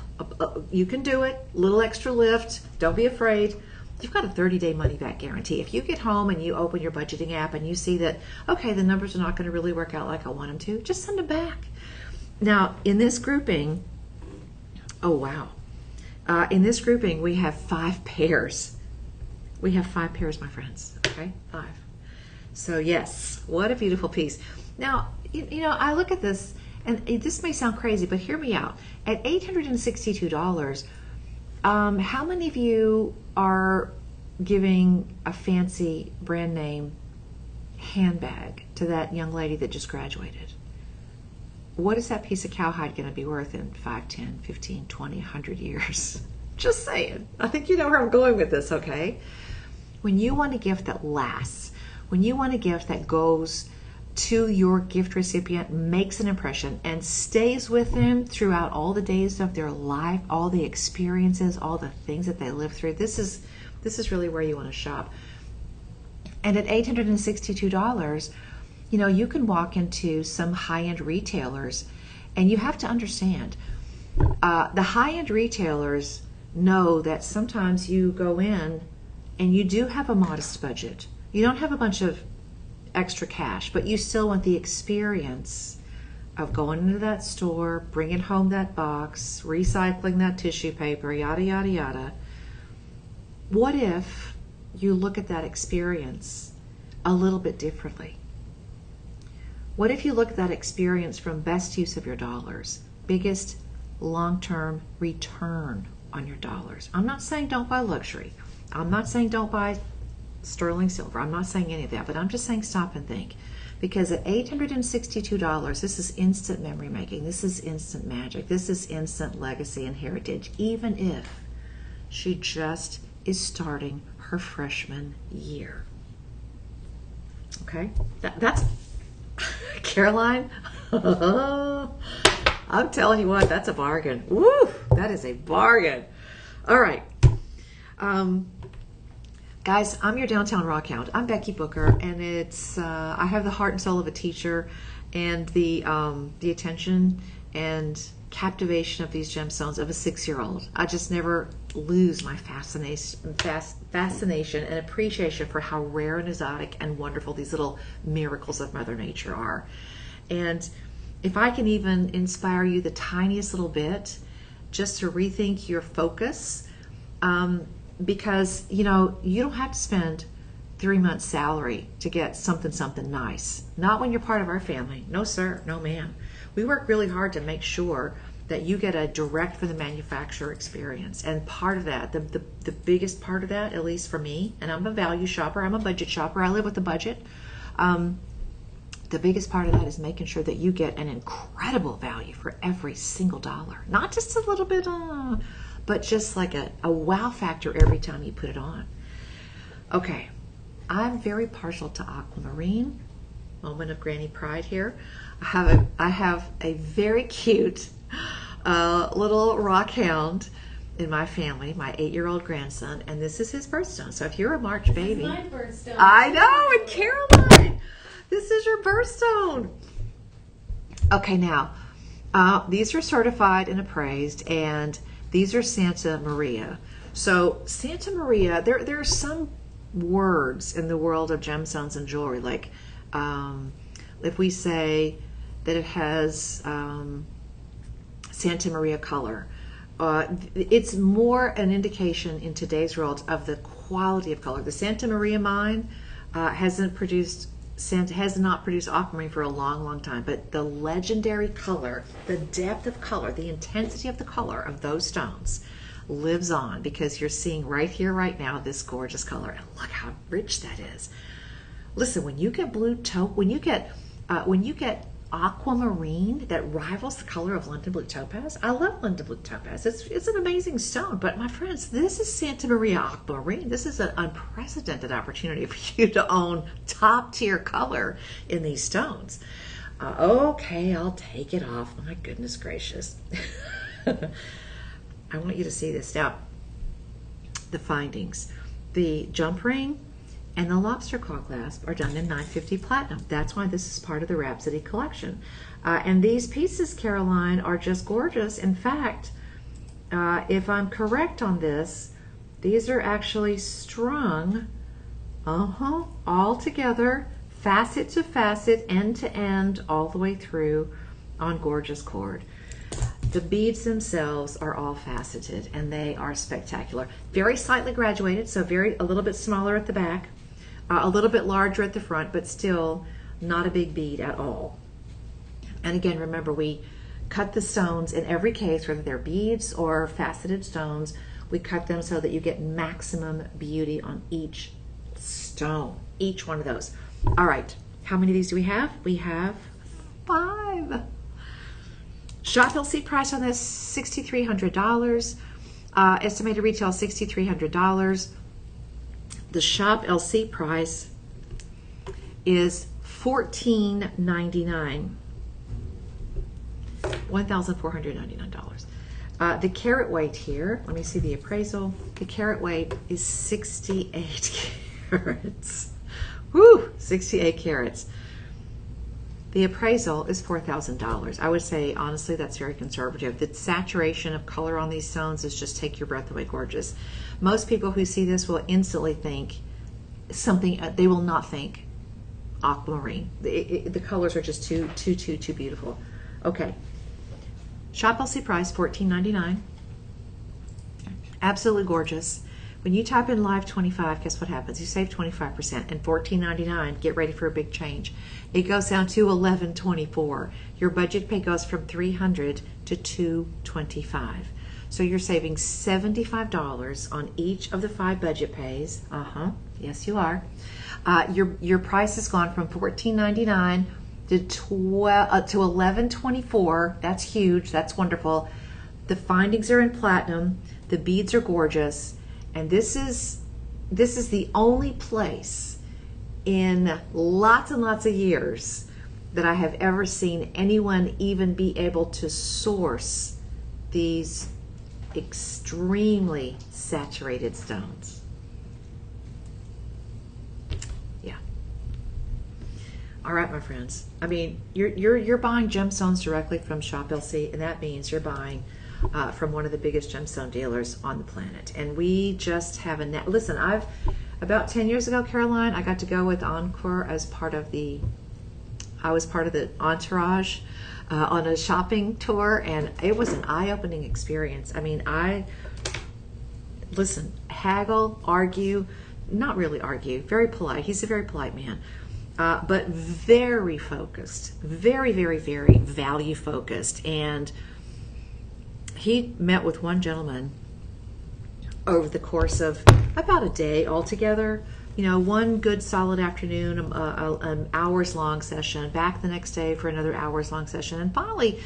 You can do it. A little extra lift. Don't be afraid. You've got a 30-day money-back guarantee. If you get home and you open your budgeting app and you see that, okay, the numbers are not going to really work out like I want them to, just send them back. Now, in this grouping, oh, wow. In this grouping, we have 5 pairs. We have 5 pairs, my friends. Okay, 5. So, yes, what a beautiful piece. Now, you know, I look at this, and this may sound crazy, but hear me out. At $862, how many of you are giving a fancy brand name handbag to that young lady that just graduated? What is that piece of cowhide going to be worth in 5, 10, 15, 20, 100 years? Just saying. I think you know where I'm going with this, okay? When you want a gift that lasts, when you want a gift that goes to your gift recipient, makes an impression, and stays with them throughout all the days of their life, all the experiences, all the things that they live through, this is really where you want to shop. And at $862, you know, you can walk into some high-end retailers, and you have to understand, the high-end retailers know that sometimes you go in and you do have a modest budget. You don't have a bunch of extra cash, but you still want the experience of going into that store, bringing home that box, recycling that tissue paper, yada, yada, yada. What if you look at that experience a little bit differently? What if you look at that experience from best use of your dollars, biggest long-term return on your dollars? I'm not saying don't buy luxury. I'm not saying don't buy sterling silver. I'm not saying any of that, but I'm just saying stop and think. Because at $862, this is instant memory making. This is instant magic. This is instant legacy and heritage, even if she just is starting her freshman year. Okay? That's Caroline. I'm telling you what, that's a bargain. Woo! That is a bargain. All right. Guys, I'm your Downtown Rock Hound. I'm Becky Booker, and it's I have the heart and soul of a teacher, and the attention and captivation of these gemstones of a 6-year-old. I just never lose my fascination and appreciation for how rare and exotic and wonderful these little miracles of Mother Nature are. And if I can even inspire you the tiniest little bit, just to rethink your focus, because, you know, you don't have to spend 3 months' salary to get something nice. Not when you're part of our family. No, sir. No, ma'am. We work really hard to make sure that you get a direct from the manufacturer experience. And part of that, the biggest part of that, at least for me, and I'm a value shopper, I'm a budget shopper, I live with a budget. The biggest part of that is making sure that you get an incredible value for every single dollar. Not just a little bit, but just like a wow factor every time you put it on. Okay, I'm very partial to aquamarine. Moment of granny pride here. I have a very cute little rock hound in my family, my 8-year-old grandson, and this is his birthstone. So if you're a March baby, This is my birthstone. I know, and Caroline, this is your birthstone. Okay, now these are certified and appraised, and these are Santa Maria. So Santa Maria, there are some words in the world of gemstones and jewelry. Like if we say that it has Santa Maria color, it's more an indication in today's world of the quality of color. The Santa Maria mine has not produced aquamarine for a long, long time, but the legendary color, the depth of color, the intensity of the color of those stones lives on, because you're seeing right here, right now, this gorgeous color, and look how rich that is. Listen, when you get when you get aquamarine that rivals the color of London blue topaz. I love London blue topaz. It's an amazing stone, but my friends, this is Santa Maria aquamarine. This is an unprecedented opportunity for you to own top tier color in these stones. Okay, I'll take it off. My goodness gracious. I want you to see this. Now, the findings. The jump ring and the lobster claw clasp are done in 950 platinum. That's why this is part of the Rhapsody collection. And these pieces, Caroline, are just gorgeous. In fact, if I'm correct on this, these are actually strung all together, facet to facet, end to end, all the way through on gorgeous cord. The beads themselves are all faceted, and they are spectacular. Very slightly graduated, so a little bit smaller at the back, a little bit larger at the front, but still not a big bead at all. And again, remember, we cut the stones in every case, whether they're beads or faceted stones, we cut them so that you get maximum beauty on each stone, each one of those. All right, how many of these do we have? We have 5. Shop LC price on this, $6,300. Estimated retail, $6,300. The Shop LC price is $1,499. $1,499. The carat weight here, let me see the appraisal. The carat weight is 68 carats. Woo, 68 carats. The appraisal is $4,000. I would say, honestly, that's very conservative. The saturation of color on these stones is just take your breath away gorgeous. Most people who see this will instantly think something, they will not think aquamarine. The colors are just too beautiful. Okay. Shop LC price, $14.99. Absolutely gorgeous. When you type in live 25, guess what happens? You save 25%, and $14.99, get ready for a big change. It goes down to $11.24. Your budget pay goes from $300 to $225. So you're saving $75 on each of the 5 budget pays. Yes, you are. Your price has gone from $14.99 to $11.24. That's huge. That's wonderful. The findings are in platinum. The beads are gorgeous. And this is the only place in lots and lots of years that I have ever seen anyone even be able to source these extremely saturated stones. Yeah. All right, my friends. I mean, you're buying gemstones directly from Shop LC, and that means you're buying from one of the biggest gemstone dealers on the planet. And we just have listen, about 10 years ago, Caroline, I got to go with Encore as part of I was part of the entourage on a shopping tour, and it was an eye-opening experience. I mean, listen, haggle, argue, not really argue, very polite. He's a very polite man, but very focused, very, very, very value focused. And he met with one gentleman over the course of about a day altogether. You know, one good solid afternoon, an hours-long session, back the next day for another hours-long session. And finally,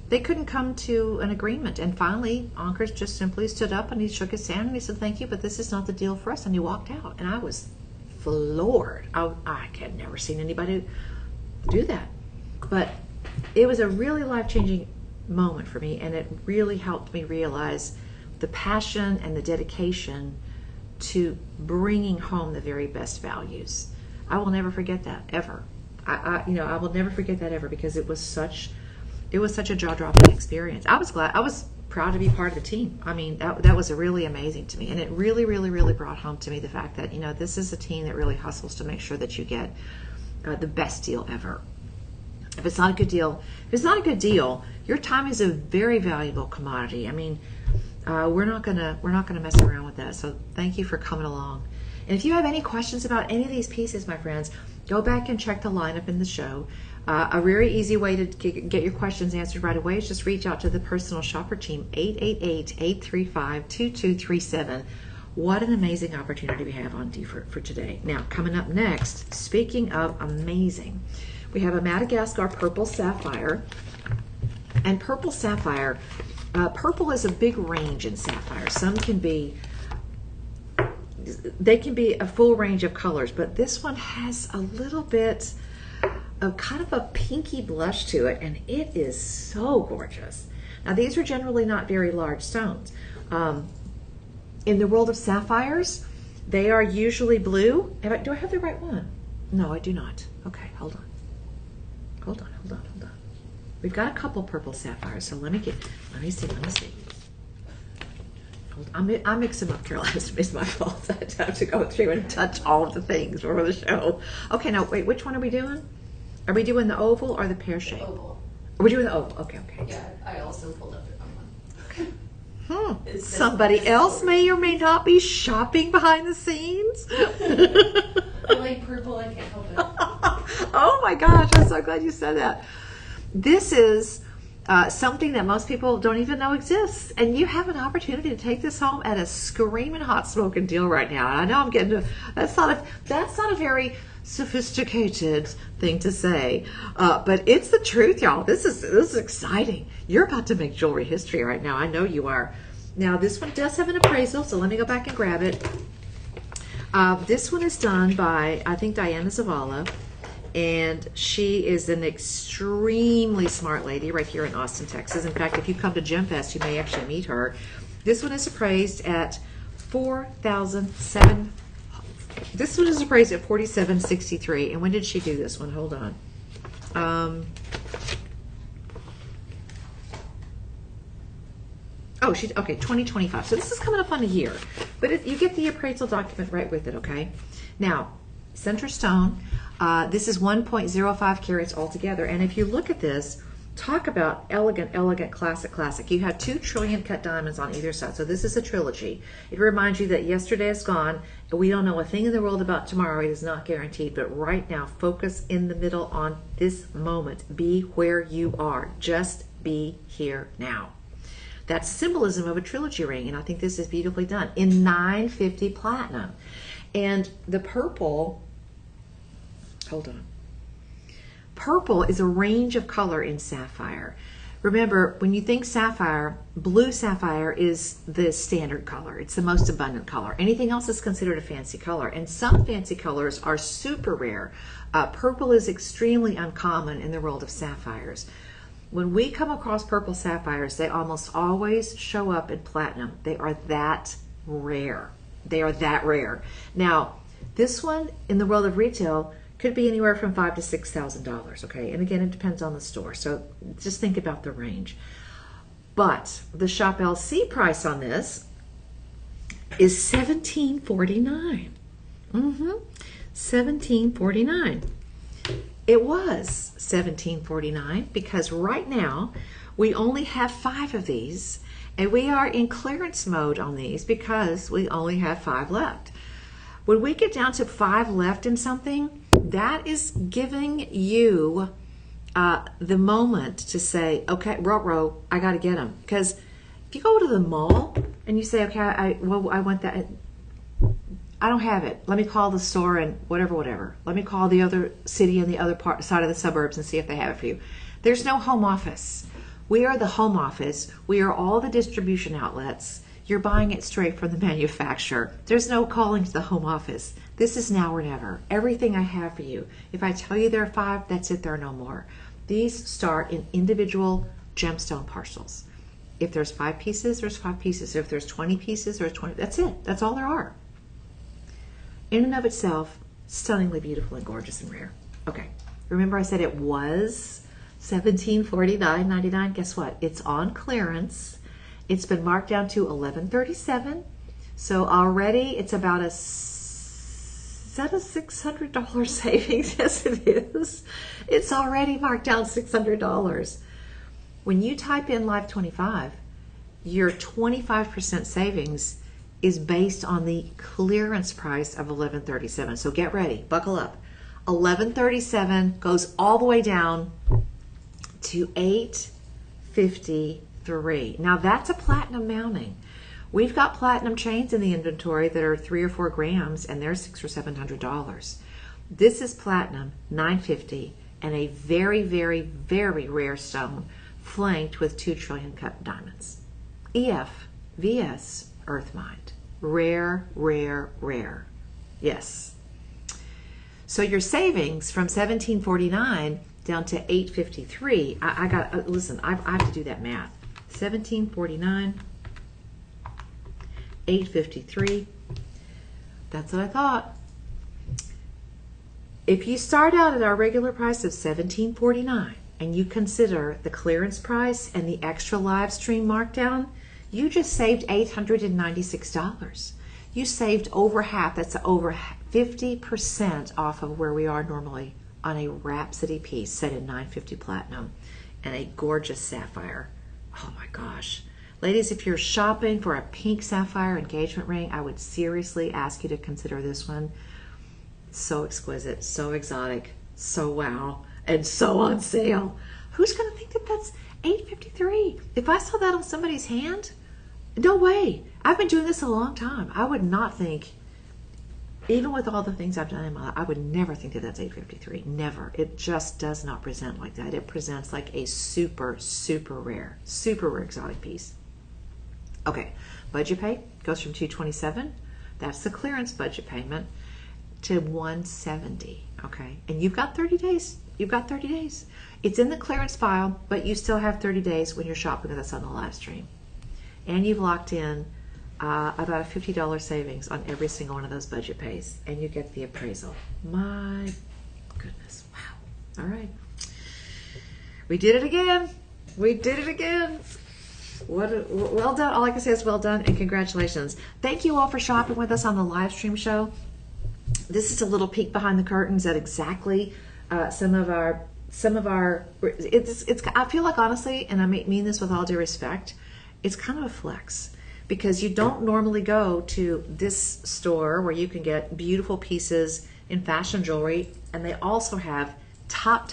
they couldn't come to an agreement. And finally, Ankur just simply stood up and he shook his hand and he said, "Thank you, but this is not the deal for us." And he walked out. And I was floored. I had never seen anybody do that. But it was a really life-changing moment for me, and it really helped me realize the passion and the dedication to bringing home the very best values. I will never forget that ever. I will never forget that ever, because it was such a jaw-dropping experience. I was proud to be part of the team. I mean, that was really amazing to me. And it really, really, really brought home to me the fact that, this is a team that really hustles to make sure that you get the best deal ever. If it's not a good deal, your time is a very valuable commodity. I mean, we're not gonna mess around with that. So thank you for coming along. And if you have any questions about any of these pieces, my friends, go back and check the lineup in the show. A very easy way to get your questions answered right away is just reach out to the personal shopper team, 888-835-2237. What an amazing opportunity we have on D for today. Now, coming up next, speaking of amazing, we have a Madagascar Purple Sapphire. And Purple Sapphire, purple is a big range in sapphire. Some can be, they can be a full range of colors, but this one has a little bit of kind of a pinky blush to it, and it is so gorgeous. Now, these are generally not very large stones. In the world of sapphires, they are usually blue. Do I have the right one? No, I do not. Okay, hold on. Hold on. We've got a couple purple sapphires, so let me see. I'm mixing up, Carol. It's my fault. I have to go through and touch all of the things for the show. Okay, now wait, which one are we doing? Are we doing the oval or the pear shape? Oval. Are we doing the oval? Okay. Yeah, I also pulled up the wrong one. Somebody else may or may not be shopping behind the scenes. I like purple, I can't help it. Oh my gosh, I'm so glad you said that. This is something that most people don't even know exists, and you have an opportunity to take this home at a screaming hot smoking deal right now. And I know I'm getting to, that's not a very sophisticated thing to say, but it's the truth, y'all. This is exciting. You're about to make jewelry history right now. I know you are. Now, this one does have an appraisal, so let me go back and grab it. This one is done by, I think, Diana Zavala, and she is an extremely smart lady right here in Austin, Texas. In fact, if you come to Gem Fest, you may actually meet her. This one is appraised at $4,700. This one is appraised at $4,763. And when did she do this one? Hold on. Okay, 2025. So this is coming up on a year. But you get the appraisal document right with it, okay? Now, center stone. This is 1.05 carats altogether. And if you look at this, talk about elegant, classic. You have 2 trillion cut diamonds on either side. So this is a trilogy. It reminds you that yesterday is gone. We don't know a thing in the world about tomorrow. It is not guaranteed. But right now, focus in the middle on this moment. Be where you are. Just be here now. That's symbolism of a trilogy ring. And I think this is beautifully done in 950 platinum. And the purple, hold on. Purple is a range of color in sapphire. Remember, when you think sapphire, blue sapphire is the standard color. It's the most abundant color. Anything else is considered a fancy color. And some fancy colors are super rare. Purple is extremely uncommon in the world of sapphires. When we come across purple sapphires, they almost always show up in platinum. They are that rare. Now, this one in the world of retail could be anywhere from $5,000 to $6,000, okay? And again, it depends on the store, so just think about the range. But the Shop LC price on this is $1,749. $1,749. It was $1,749 because right now we only have 5 of these, and we are in clearance mode on these because we only have 5 left. When we get down to 5 left in something, that is giving you the moment to say, okay, row, I got to get them. Because if you go to the mall and you say, okay, I want that, I don't have it. Let me call the store and whatever. Let me call the other city and the other side of the suburbs and see if they have it for you. There's no home office. We are the home office. We are all the distribution outlets. You're buying it straight from the manufacturer. There's no calling to the home office. This is now or never. Everything I have for you. If I tell you there are 5, that's it, there are no more. These start in individual gemstone parcels. If there's 5 pieces, there's 5 pieces. If there's 20 pieces, there's 20. That's it. That's all there are. In and of itself, stunningly beautiful and gorgeous and rare. Okay, remember I said it was $1,749.99. Guess what? It's on clearance. It's been marked down to $11.37. So already it's about is that a $600 savings? Yes, it is. It's already marked down $600. When you type in Live 25, your 25% savings is based on the clearance price of $11.37. So get ready, buckle up. $11.37 goes all the way down to $8.53. Now that's a platinum mounting. We've got platinum chains in the inventory that are 3 or 4 grams, and they're $600 or $700. This is platinum, $950, and a very, very, very rare stone, flanked with 2 trillion cut diamonds. EF, VS, Earth Mind. Rare, rare, rare. Yes. So your savings from $17.49 down to $8.53. I got listen. I have to do that math. $17.49. $8.53. That's what I thought. If you start out at our regular price of $17.49 and you consider the clearance price and the extra live stream markdown, you just saved $896. You saved over half. That's over 50% off of where we are normally on a Rhapsody piece set in 950 platinum and a gorgeous sapphire. Oh my gosh. Ladies, if you're shopping for a pink sapphire engagement ring, I would seriously ask you to consider this one. So exquisite, so exotic, so wow, and so on sale. Who's going to think that that's $8.53? If I saw that on somebody's hand, no way. I've been doing this a long time. I would not think, even with all the things I've done in my life, I would never think that that's $8.53. Never. It just does not present like that. It presents like a super, super rare exotic piece. Okay, budget pay goes from $227. That's the clearance budget payment to $170. Okay, and you've got 30 days. You've got 30 days. It's in the clearance file, but you still have 30 days when you're shopping with us on the live stream. And you've locked in about a $50 savings on every single one of those budget pays, and you get the appraisal. My goodness, wow. All right. We did it again. We did it again. Well done. All I can say is well done and congratulations. Thank you all for shopping with us on the live stream show. This is a little peek behind the curtains at exactly some of our I feel like, honestly, and I mean this with all due respect, it's kind of a flex because you don't normally go to this store where you can get beautiful pieces in fashion jewelry, and they also have top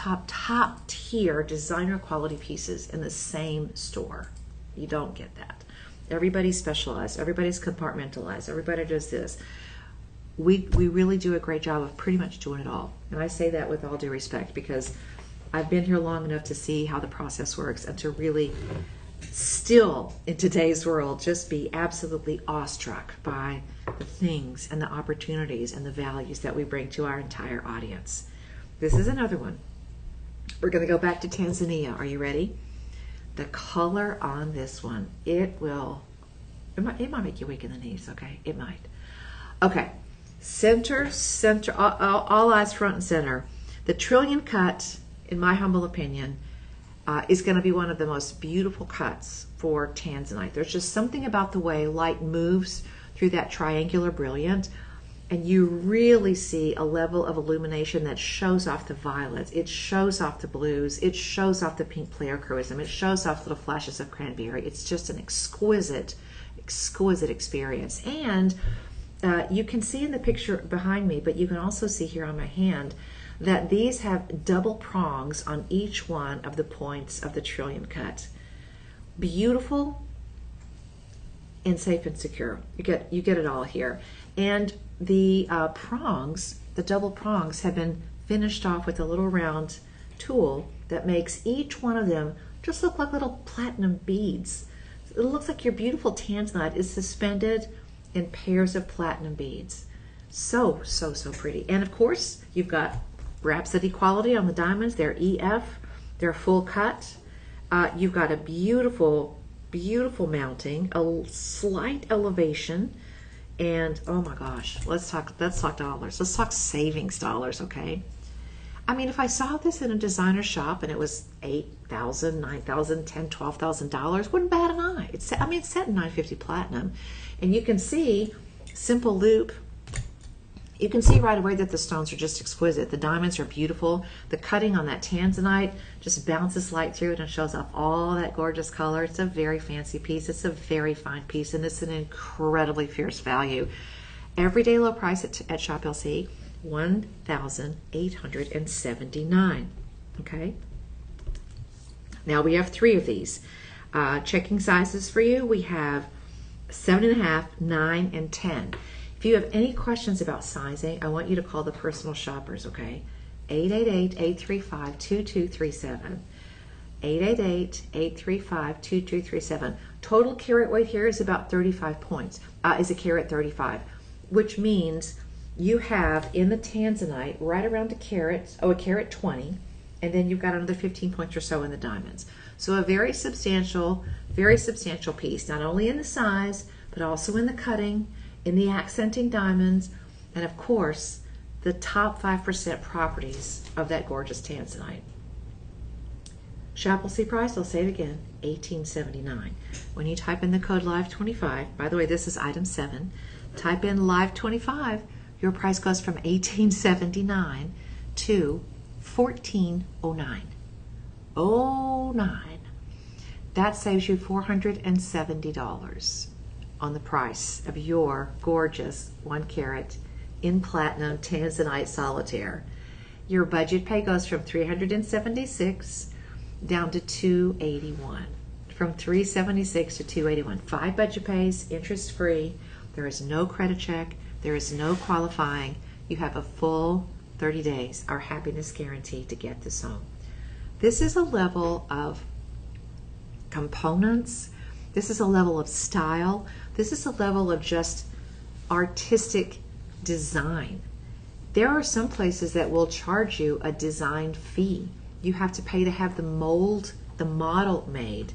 tier designer quality pieces in the same store. You don't get that. Everybody's specialized. Everybody's compartmentalized. Everybody does this. We really do a great job of pretty much doing it all. And I say that with all due respect because I've been here long enough to see how the process works and to really still, in today's world, just be absolutely awestruck by the things and the opportunities and the values that we bring to our entire audience. This is another one. We're going to go back to Tanzania. Are you ready? The color on this one, it might make you weak in the knees, okay? It might. Okay, center, all eyes front and center. The trillion cut, in my humble opinion, is going to be one of the most beautiful cuts for tanzanite. There's just something about the way light moves through that triangular brilliant, and you really see a level of illumination that shows off the violets, it shows off the blues, it shows off the pink pleochroism, it shows off little flashes of cranberry. It's just an exquisite experience. And you can see in the picture behind me, but you can also see here on my hand, that these have double prongs on each one of the points of the trillion cut. Beautiful and safe and secure. You get it all here. And the prongs, the double prongs, have been finished off with a little round tool that makes each one of them just look like little platinum beads. It looks like your beautiful tanzanite is suspended in pairs of platinum beads. So pretty. And of course, you've got Rhapsody quality on the diamonds. They're EF. They're full cut. You've got a beautiful mounting, a slight elevation, and oh my gosh, let's talk dollars. Let's talk savings dollars, okay? I mean, if I saw this in a designer shop and it was $8,000, $9,000, $10,000, $12,000, wouldn't bat an eye. It's set in 950 platinum, and you can see simple loop. You can see right away that the stones are just exquisite. The diamonds are beautiful. The cutting on that tanzanite just bounces light through it and shows off all that gorgeous color. It's a very fancy piece. It's a very fine piece, and it's an incredibly fierce value. Everyday low price at Shop LC, $1,879. Okay. Now we have 3 of these. Checking sizes for you. We have 7.5, 9, and 10. If you have any questions about sizing, I want you to call the personal shoppers, okay? 888-835-2237. 888-835-2237. Total carat weight here is about 35 points, is a carat 35, which means you have in the tanzanite right around a carat 20, and then you've got another 15 points or so in the diamonds. So a very substantial piece, not only in the size, but also in the cutting, in the accenting diamonds, and of course, the top 5% properties of that gorgeous tanzanite. Shop LC price, I'll say it again, $18.79. When you type in the code LIVE25, by the way, this is item 7, type in LIVE25, your price goes from $18.79 to $14.09. $09. That saves you $470 on the price of your gorgeous 1 carat in platinum tanzanite solitaire. Your budget pay goes from $376 down to $281. From $376 to $281. 5 budget pays, interest free. There is no credit check. There is no qualifying. You have a full 30 days, our happiness guarantee to get this home. This is a level of components. This is a level of style. This is a level of just artistic design. There are some places that will charge you a design fee. You have to pay to have the mold, the model made.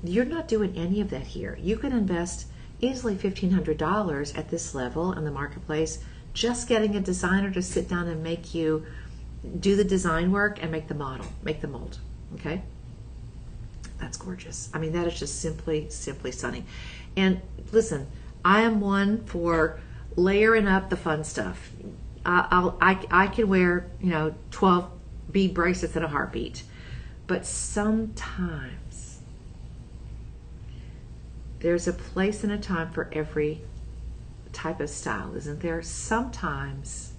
You're not doing any of that here. You can invest easily $1,500 at this level in the marketplace, just getting a designer to sit down and make you do the design work and make the model, make the mold. Okay? That's gorgeous. I mean, that is just simply stunning. And listen, I am one for layering up the fun stuff. I can wear 12 bead bracelets in a heartbeat, but sometimes there's a place and a time for every type of style, isn't there? Sometimes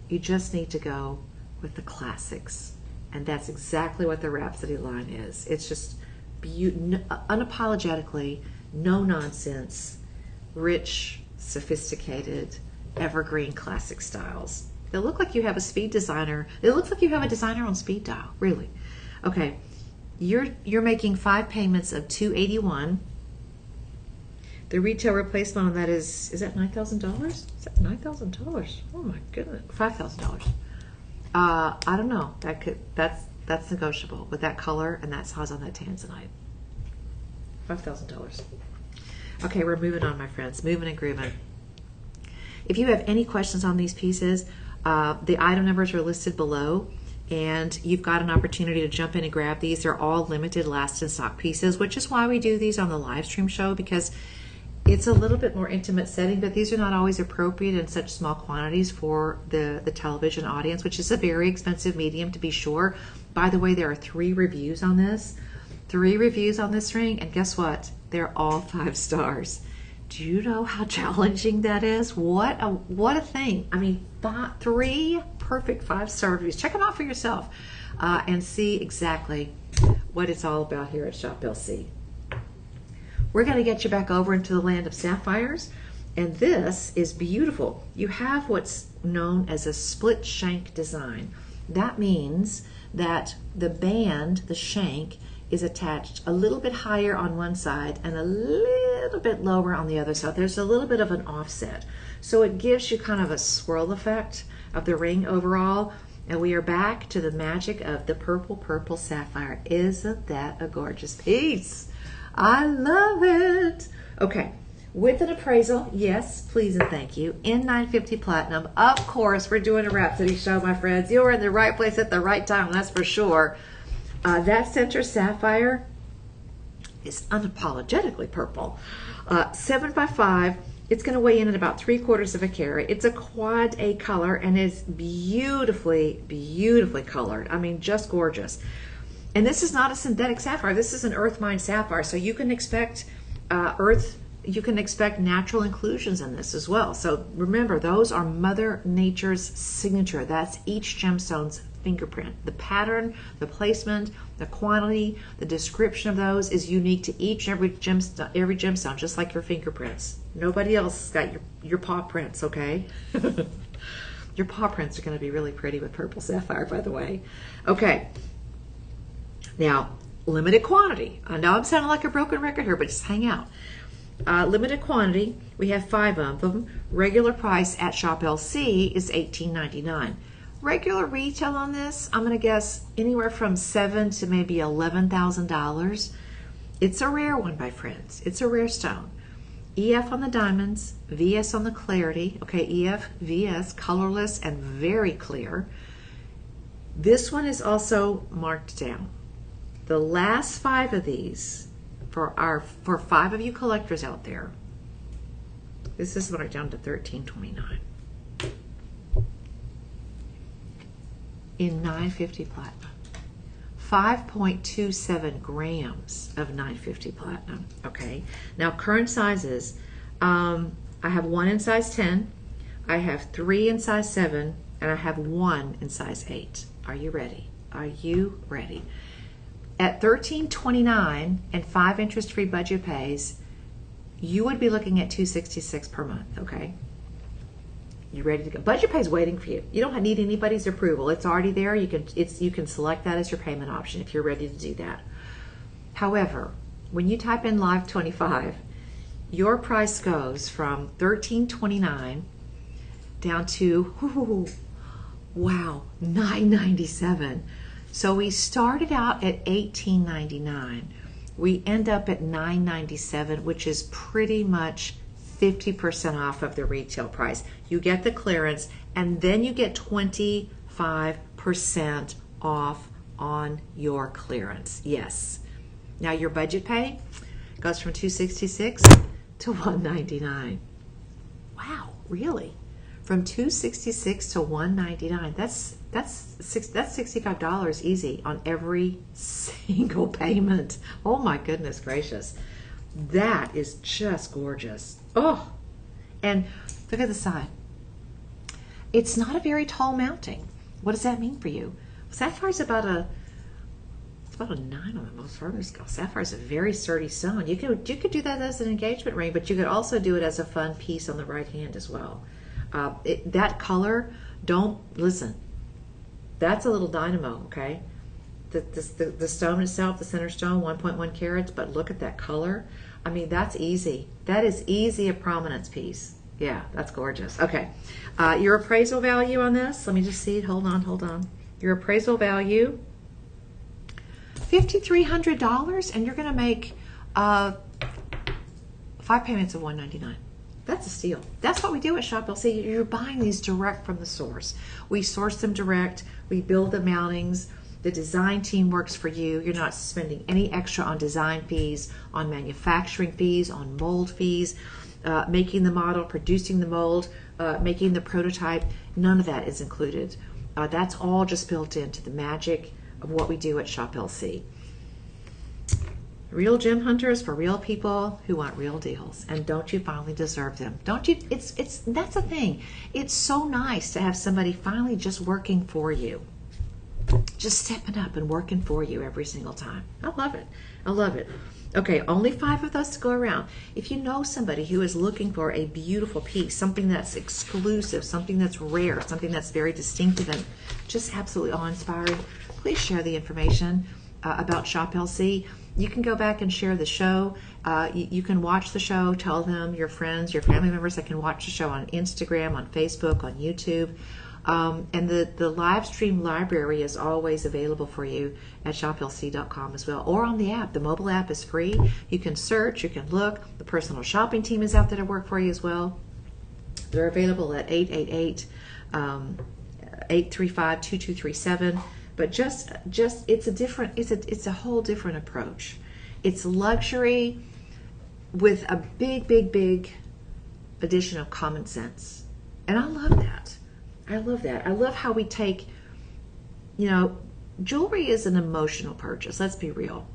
you just need to go with the classics, and that's exactly what the Rhapsody line is. It's just unapologetically, no nonsense, rich, sophisticated, evergreen classic styles. They look like you have a speed designer. It looks like you have a designer on speed dial, really. Okay, you're making 5 payments of $281. The retail replacement on that is that $9,000? Is that $9,000? Oh my goodness, $5,000. I don't know. That's negotiable with that color and that size on that tanzanite. $5,000. Okay, we're moving on, my friends. Moving and grooving. If you have any questions on these pieces, the item numbers are listed below, and you've got an opportunity to jump in and grab these. They're all limited last in stock pieces, which is why we do these on the live stream show, because it's a little bit more intimate setting, but these are not always appropriate in such small quantities for the television audience, which is a very expensive medium, to be sure. By the way, there are 3 reviews on this. 3 reviews on this ring, and guess what? They're all 5 stars. Do you know how challenging that is? What a thing. I mean, 3 perfect 5-star reviews. Check them out for yourself and see exactly what it's all about here at Shop LC. We're going to get you back over into the land of sapphires, and this is beautiful. You have what's known as a split shank design. That means that the band, the shank, is attached a little bit higher on one side and a little bit lower on the other side. There's a little bit of an offset. So it gives you kind of a swirl effect of the ring overall. And we are back to the magic of the purple sapphire. Isn't that a gorgeous piece? I love it. Okay, With an appraisal, yes, please and thank you. In 950 Platinum, of course, we're doing a Rhapsody show, my friends. You're in the right place at the right time, that's for sure. That center sapphire is unapologetically purple. 7x5. It's going to weigh in at about 3/4 of a carat. It's a quad A color and is beautifully, beautifully colored. I mean, just gorgeous. And this is not a synthetic sapphire. This is an earth mine sapphire. So you can expect you can expect natural inclusions in this as well. So remember, those are Mother Nature's signature. That's each gemstone's fingerprint. The pattern, the placement, the quantity, the description of those is unique to each and every gemstone, just like your fingerprints. Nobody else has got your paw prints, okay? Your paw prints are going to be really pretty with purple sapphire, by the way. Okay. Now, limited quantity. I know I'm sounding like a broken record here, but just hang out. Limited quantity. We have 5 of them. Regular price at Shop LC is $18.99. Regular retail on this, I'm going to guess anywhere from $7,000 to maybe $11,000. It's a rare one, my friends. It's a rare stone. EF on the diamonds, VS on the clarity. Okay, EF, VS, colorless and very clear. This one is also marked down. The last 5 of these, for 5 of you collectors out there, this is marked down to $13.29. In 950 Platinum. 5.27 grams of 950 Platinum. Okay. Now current sizes, I have 1 in size 10, I have 3 in size 7, and I have 1 in size 8. Are you ready? Are you ready? At $13.29 and 5 interest-free budget pays, you would be looking at $266 per month. Okay. You ready to go? Budget pay is waiting for you. You don't need anybody's approval. It's already there. You can select that as your payment option if you're ready to do that. However, when you type in Live 25, your price goes from $13.29 down to wow, $9.97. So we started out at $18.99. We end up at $9.97, which is pretty much 50% off of the retail price. You get the clearance and then you get 25% off on your clearance. Yes. Now your budget pay goes from $266 to $199. Wow, really? From $266 to $199. That's $65 easy on every single payment. Oh my goodness gracious. That is just gorgeous. Oh, and look at the side. It's not a very tall mounting. What does that mean for you? Sapphire's about a 9 on the most furthest scale. Sapphire's a very sturdy stone. You could do that as an engagement ring, but you could also do it as a fun piece on the right hand as well. That color, don't listen. That's a little dynamo, okay? The stone itself, the center stone, 1.1 carats, but look at that color. I mean, that's easy. That is easy a prominence piece. Yeah, that's gorgeous. Okay, your appraisal value on this, let me just see it. Hold on. Your appraisal value, $5,300, and you're going to make 5 payments of $199. That's a steal. That's what we do at Shop LC. You're buying these direct from the source. We source them direct. We build the mountings. The design team works for you. You're not spending any extra on design fees, on manufacturing fees, on mold fees, making the model, producing the mold, making the prototype. None of that is included. That's all just built into the magic of what we do at Shop LC. Real gem hunters for real people who want real deals. And don't you finally deserve them? Don't you? That's the thing. It's so nice to have somebody finally just working for you. Just stepping up and working for you every single time. I love it. I love it. Okay, only 5 of those to go around. If you know somebody who is looking for a beautiful piece, something that's exclusive, something that's rare, something that's very distinctive and just absolutely awe-inspiring, please share the information about Shop LC. You can go back and share the show. You can watch the show, tell them, your friends, your family members that can watch the show on Instagram, on Facebook, on YouTube. And the live stream library is always available for you at shoplc.com as well, or on the app. The mobile app is free. You can search, you can look. The personal shopping team is out there to work for you as well. They're available at 888-835-2237. But just it's a whole different approach. It's luxury with a big addition of common sense. And I love that. I love that. I love how we take, jewelry is an emotional purchase. Let's be real.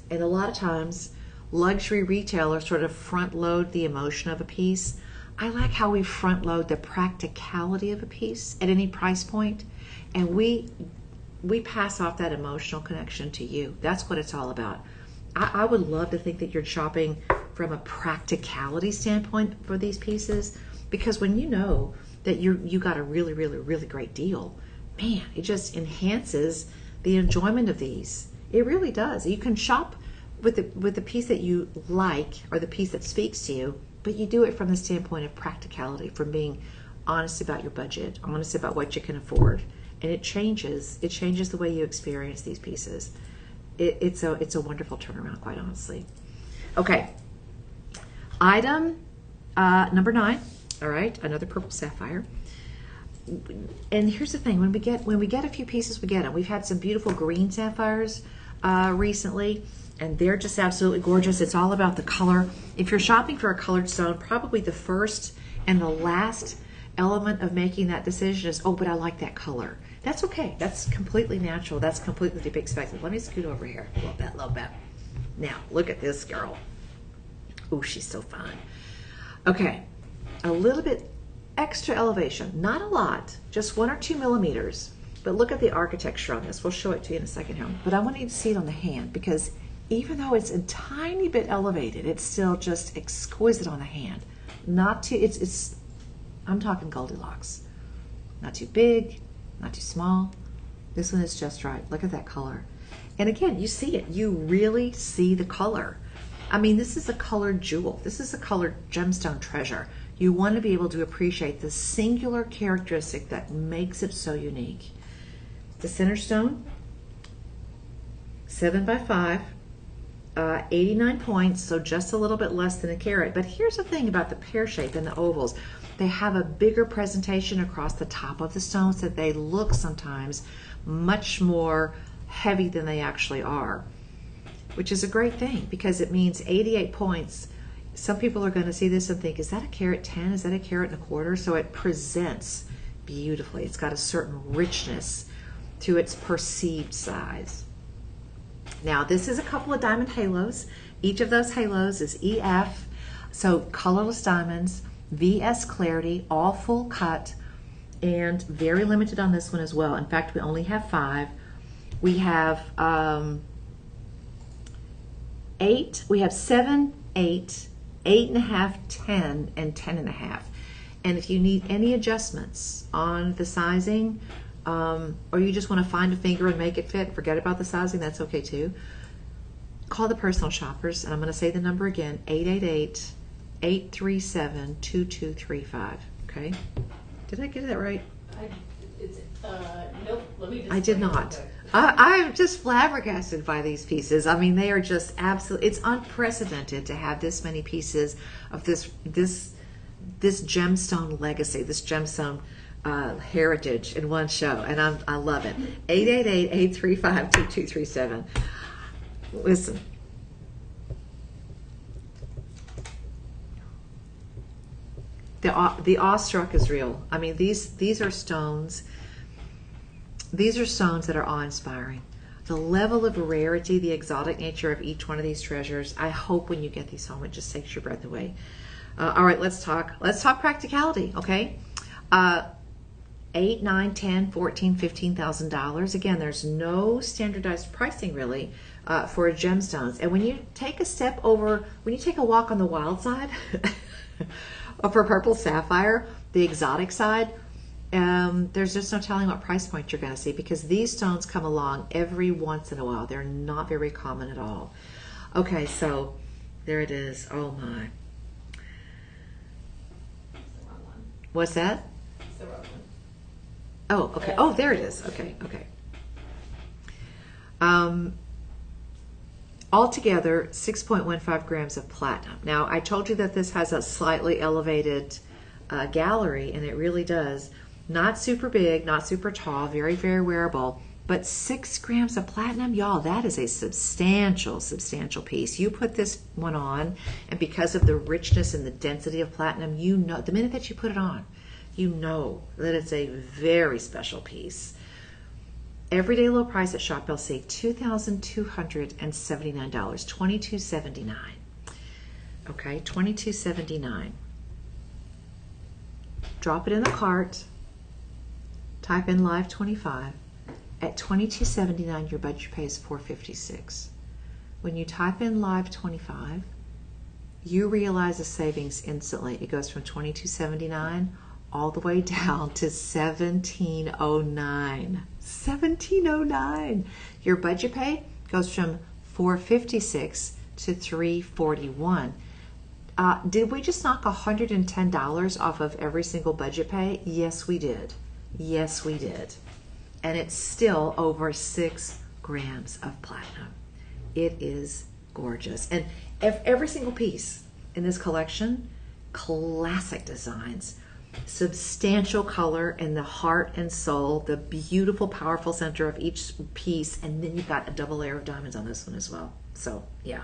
And a lot of times, luxury retailers sort of front load the emotion of a piece. I like how we front load the practicality of a piece at any price point, and we pass off that emotional connection to you. That's what it's all about. I would love to think that you're shopping from a practicality standpoint for these pieces, because when you know that you got a really great deal, man, it just enhances the enjoyment of these. It really does. You can shop with the piece that you like, or the piece that speaks to you, but you do it from the standpoint of practicality, from being honest about your budget, honest about what you can afford, and it changes the way you experience these pieces. It's a wonderful turnaround, quite honestly. Okay, item number 9. All right, another purple sapphire. And here's the thing: when we get a few pieces, we get them. We've had some beautiful green sapphires recently, and they're just absolutely gorgeous. It's all about the color. If you're shopping for a colored stone, probably the first and the last element of making that decision is, oh, but I like that color. That's okay. That's completely natural. That's completely to be expected. Let me scoot over here a little bit. Now, look at this girl. Oh, she's so fine. Okay, a little bit extra elevation. Not a lot, just 1 or 2 millimeters. But look at the architecture on this. We'll show it to you in a second here. But I want you to see it on the hand, because even though it's a tiny bit elevated, it's still just exquisite on the hand. Not too, I'm talking Goldilocks. Not too big, not too small. This one is just right. Look at that color. And again, you see it. You really see the color. I mean, this is a colored jewel. This is a colored gemstone treasure. You want to be able to appreciate the singular characteristic that makes it so unique. The center stone, 7 by 5, 89 points, so just a little bit less than a carat. But here's the thing about the pear shape and the ovals. They have a bigger presentation across the top of the stones, that they look sometimes much more heavy than they actually are, which is a great thing, because it means 88 points. Some people are going to see this and think, is that a carat 10? Is that a carat and a quarter? So it presents beautifully. It's got a certain richness to its perceived size. Now, this is a couple of diamond halos. Each of those halos is EF, so colorless diamonds, VS clarity, all full cut, and very limited on this one as well. In fact, we only have 5. We have 8, we have 7, 8, 8.5, 10, and 10.5. And if you need any adjustments on the sizing, or you just want to find a finger and make it fit, forget about the sizing, that's okay too. Call the personal shoppers, and I'm going to say the number again, 888-837-2235. Okay? Did I get that right? Nope. Let me just. I did not. I'm just flabbergasted by these pieces. I mean, they are just absolutely, it's unprecedented to have this many pieces of this gemstone legacy, this gemstone heritage in one show, and I love it. 888-835-2237. Listen. The awestruck is real. I mean, these are stones. These are stones that are awe-inspiring. The level of rarity, the exotic nature of each one of these treasures, I hope when you get these home, it just takes your breath away. All right, let's talk practicality, okay? $8, $9, $10, $14, $15,000. Again, there's no standardized pricing really for gemstones. And when you take a step over, when you take a walk on the wild side for purple sapphire, the exotic side, there's just no telling what price point you're going to see, because these stones come along every once in a while. They're not very common at all. Okay, so there it is. Oh my. It's the wrong one. What's that? It's the wrong one. Oh, okay. Oh, there it is. Okay, okay. Altogether, 6.15 grams of platinum. Now, I told you that this has a slightly elevated gallery, and it really does. Not super big, not super tall, very, very wearable, but 6 grams of platinum, y'all, that is a substantial, substantial piece. You put this one on, and because of the richness and the density of platinum, you know, the minute that you put it on, you know that it's a very special piece. Everyday low price at Shop LC, $2,279, $22.79. Okay, $22.79. Drop it in the cart. Type in Live 25. At $22.79, your budget pay is $456. When you type in Live 25, you realize the savings instantly. It goes from $22.79 all the way down to $17.09. $17.09. Your budget pay goes from $456 to $341. Did we just knock $110 off of every single budget pay? Yes, we did. Yes, we did. And it's still over 6 grams of platinum. It is gorgeous. And every single piece in this collection, classic designs, substantial in the heart and soul, the beautiful, powerful center of each piece, and then you've got a double layer of diamonds on this one as well. So, yeah.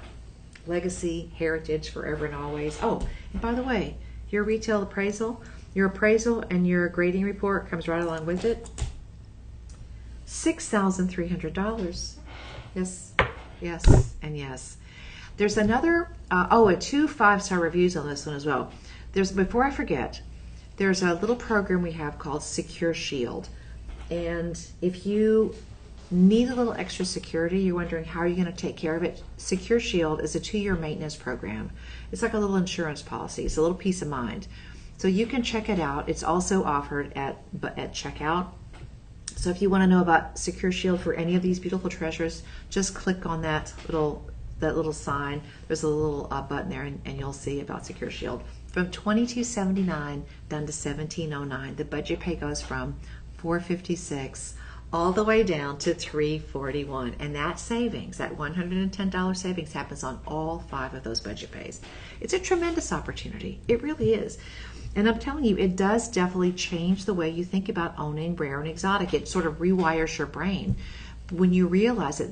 Legacy, heritage, forever and always. Oh, and by the way, your retail appraisal, and your grading report comes right along with it. $6,300. Yes, yes, and yes. There's another, a 2 5-star reviews on this one as well. Before I forget, there's a little program we have called Secure Shield. And if you need a little extra security, you're wondering how are you going to take care of it, Secure Shield is a 2-year maintenance program. It's like a little insurance policy. It's a little peace of mind. So you can check it out. It's also offered at checkout. So if you want to know about Secure Shield for any of these beautiful treasures, just click on that little sign. There's a little button there, and you'll see about Secure Shield. From $22.79 down to $17.09. The budget pay goes from $456 all the way down to $341. And that savings, that $110 savings, happens on all 5 of those budget pays. It's a tremendous opportunity. It really is. And I'm telling you, it does definitely change the way you think about owning rare and exotic. It sort of rewires your brain when you realize that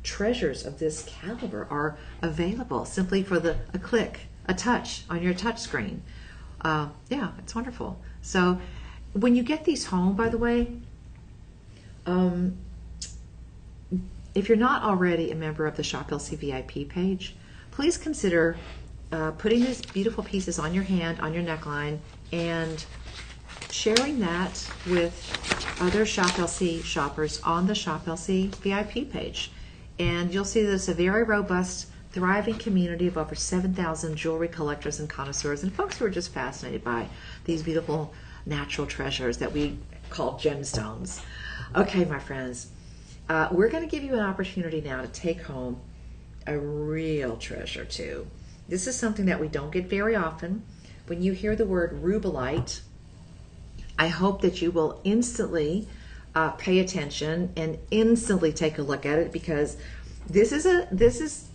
treasures of this caliber are available simply for a click, a touch on your touch screen. Yeah, it's wonderful. So when you get these home, by the way, if you're not already a member of the Shop LC VIP page, please consider putting these beautiful pieces on your hand, on your neckline, and sharing that with other Shop LC shoppers on the Shop LC VIP page. And you'll see there's a very robust, thriving community of over 7,000 jewelry collectors and connoisseurs and folks who are just fascinated by these beautiful natural treasures that we call gemstones. Okay, my friends, we're going to give you an opportunity now to take home a real treasure too. This is something that we don't get very often. When you hear the word rubelite, I hope that you will instantly pay attention and instantly take a look at it, because this is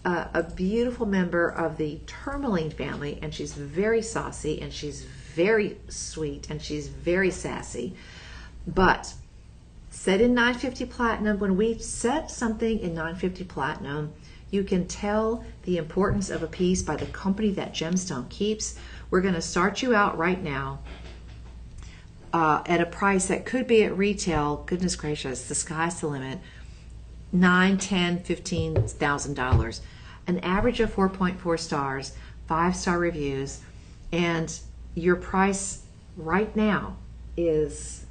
a beautiful member of the tourmaline family, and she's very saucy, and she's very sweet, and she's very sassy. But set in 950 platinum, when we set something in 950 platinum, you can tell the importance of a piece by the company that gemstone keeps. We're going to start you out right now at a price that could be at retail, goodness gracious, the sky's the limit, $9,000, $10,000, $15,000. An average of 4.4 stars, 5-star reviews, and your price right now is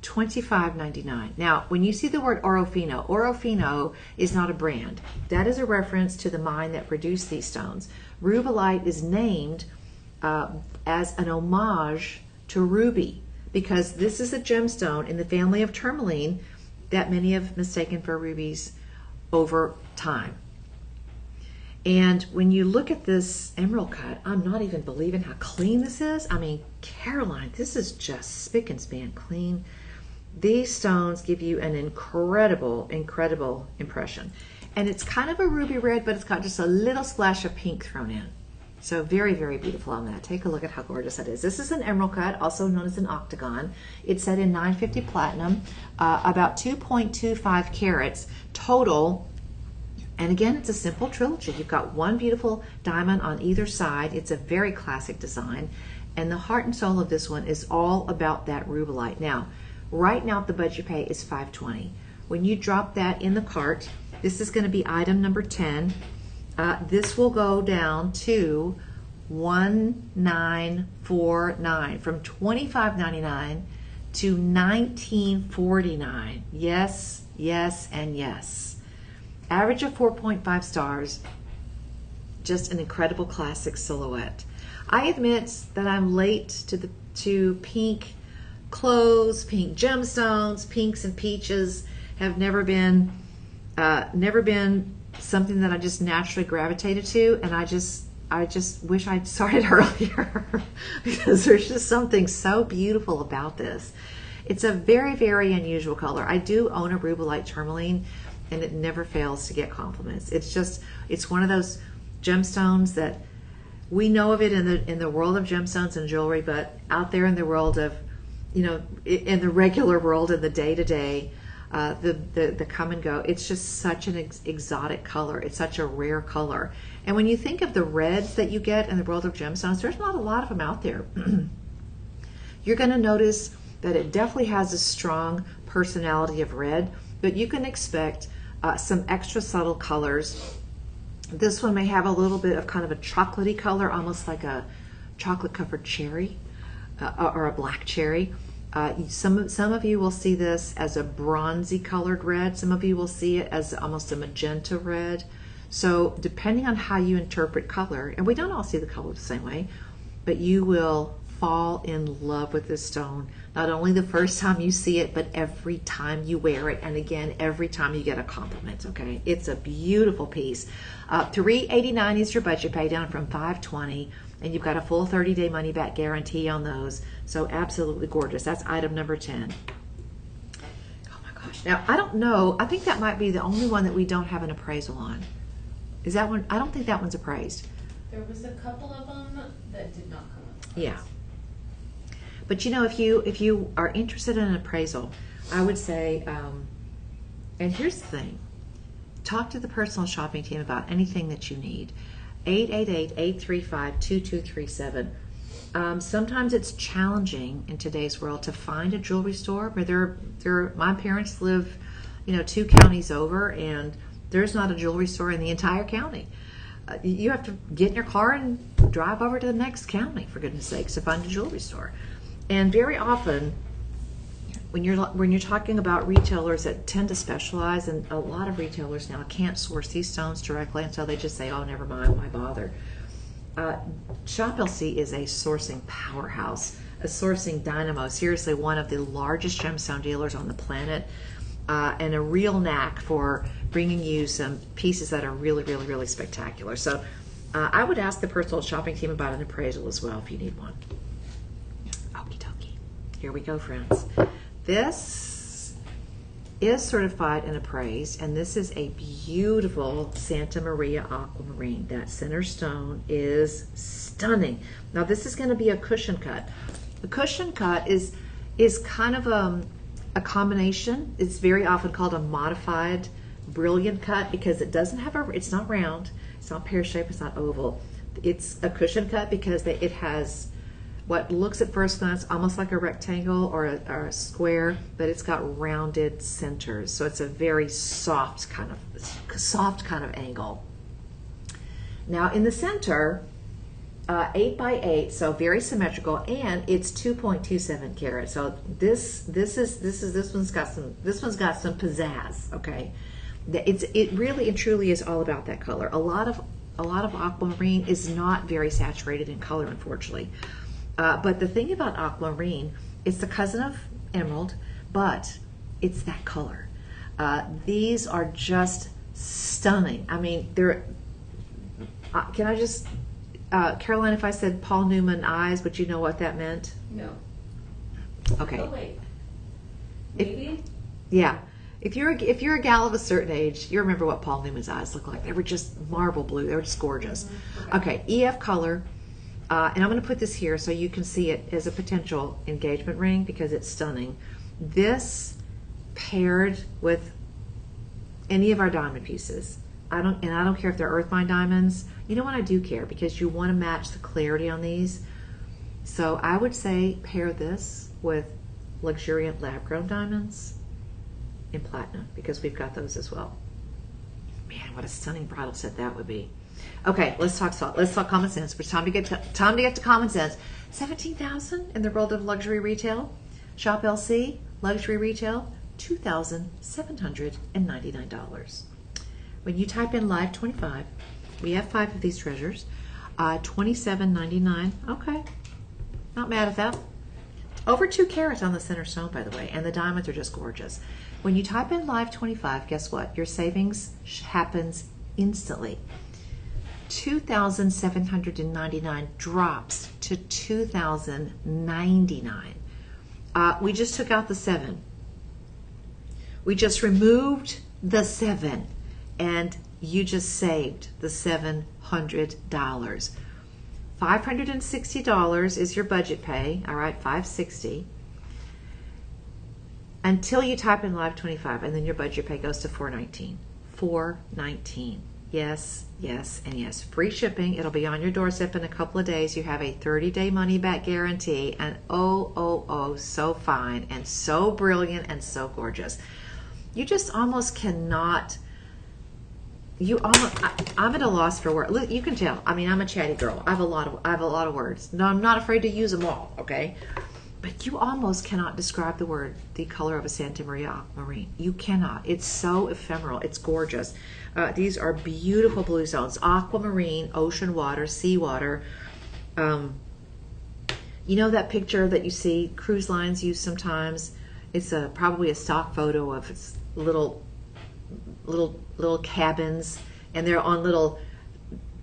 $25.99. Now, when you see the word Orofino is not a brand. That is a reference to the mine that produced these stones. Rubelite is named as an homage to ruby, because this is a gemstone in the family of tourmaline that many have mistaken for rubies over time. And when you look at this emerald cut, I'm not even believing how clean this is. I mean, Caroline, this is just spick and span clean. These stones give you an incredible, incredible impression. And it's kind of a ruby red, but it's got just a little splash of pink thrown in. So very, very beautiful on that. Take a look at how gorgeous that is. This is an emerald cut, also known as an octagon. It's set in 950 platinum, about 2.25 carats total. And again, it's a simple trilogy. You've got one beautiful diamond on either side. It's a very classic design. And the heart and soul of this one is all about that rubellite. Now, right now the budget pay is $520. When you drop that in the cart, this is going to be item number 10. This will go down to $1949 from $25.99 to $1949. Yes, yes, and yes. Average of 4.5 stars. Just an incredible classic silhouette. I admit that I'm late to pink clothes, pink gemstones, pinks and peaches have never been something that I just naturally gravitated to, and I just wish I'd started earlier because there's just something so beautiful about this. It's a very, very unusual color. I do own a rubellite tourmaline, and it never fails to get compliments. It's one of those gemstones that we know of it in the world of gemstones and jewelry, but out there in the world of, in the regular world, in the day-to-day, the come and go, it's just such an exotic color. It's such a rare color. And when you think of the reds that you get in the world of gemstones, there's not a lot of them out there. You're going to notice that it definitely has a strong personality of red, but you can expect some extra subtle colors. This one may have a little bit of kind of a chocolatey color, almost like a chocolate covered cherry or a black cherry. Some of you will see this as a bronzy colored red. Some of you will see it as almost a magenta red. So depending on how you interpret color, and we don't all see the color the same way, but you will fall in love with this stone, not only the first time you see it, but every time you wear it, and again, every time you get a compliment, okay? It's a beautiful piece. $389 is your budget pay, down from $520, and you've got a full 30-day money-back guarantee on those, so absolutely gorgeous. That's item number 10. Oh my gosh. Now, I don't know, I think that might be the only one that we don't have an appraisal on. Is that one? I don't think that one's appraised. There was a couple of them that did not come up. Yeah. But if you are interested in an appraisal, I would say, and here's the thing, talk to the personal shopping team about anything that you need. 888-835-2237. Sometimes it's challenging in today's world to find a jewelry store. Where my parents live, 2 counties over, and there's not a jewelry store in the entire county. You have to get in your car and drive over to the next county, for goodness sakes, to find a jewelry store. And very often, when you're talking about retailers that tend to specialize, and a lot of retailers now can't source these stones directly, and so they just say, oh, never mind, why bother? Shop LC is a sourcing powerhouse, a sourcing dynamo, seriously one of the largest gemstone dealers on the planet, and a real knack for bringing you some pieces that are really, really, really spectacular. So I would ask the personal shopping team about an appraisal as well if you need one. Okie dokie. Here we go, friends. This is certified and appraised, and this is a beautiful Santa Maria aquamarine. That center stone is stunning. Now this is going to be a cushion cut. The cushion cut is kind of a combination. It's very often called a modified brilliant cut because it doesn't have it's not round, it's not pear-shaped, it's not oval. It's a cushion cut because it has what looks at first glance almost like a rectangle or a square, but it's got rounded centers. So it's a very soft kind of angle. Now in the center, 8 by 8, so very symmetrical, and it's 2.27 carats. So this one's got some pizzazz. Okay, it really and truly is all about that color. A lot of aquamarine is not very saturated in color, unfortunately. But the thing about aquamarine, it's the cousin of emerald, but it's that color. These are just stunning. I mean, Can I just, Caroline, if I said Paul Newman eyes, would you know what that meant? No. Okay. Oh, wait. Maybe? Yeah. If you're a gal of a certain age, you remember what Paul Newman's eyes look like. They were just marble blue. They were just gorgeous. Mm-hmm. Okay, EF color. And I'm going to put this here so you can see it as a potential engagement ring because it's stunning. This paired with any of our diamond pieces. I don't care if they're earth mine diamonds. You know what, I do care because you want to match the clarity on these. So I would say pair this with luxuriant lab grown diamonds in platinum because we've got those as well. Man, what a stunning bridal set that would be. Okay, let's talk common sense. It's time to get to common sense. $17,000 in the world of luxury retail. Shop LC luxury retail $2,799. When you type in live 25, we have 5 of these treasures. $27.99. Okay, not mad at that. Over 2 carats on the center stone, by the way, and the diamonds are just gorgeous. When you type in live 25, guess what? Your savings happens instantly. $2,799 drops to $2,099. We just took out the 7. We just removed the 7, and you just saved the $700. $560 is your budget pay. All right, $560. Until you type in live 25, and then your budget pay goes to $419. $419. Yes, yes, and yes. Free shipping. It'll be on your doorstep in a couple of days. You have a 30-day money-back guarantee, and oh, so fine and so brilliant and so gorgeous. You just almost cannot. I'm at a loss for words. You can tell. I mean, I'm a chatty girl. I have a lot of words. No, I'm not afraid to use them all. Okay. But you almost cannot describe the color of a Santa Maria aquamarine. You cannot. It's so ephemeral. It's gorgeous. These are beautiful blue stones. Aquamarine, ocean water, seawater. You know that picture that you see cruise lines use sometimes? It's probably a stock photo of little cabins, and they're on little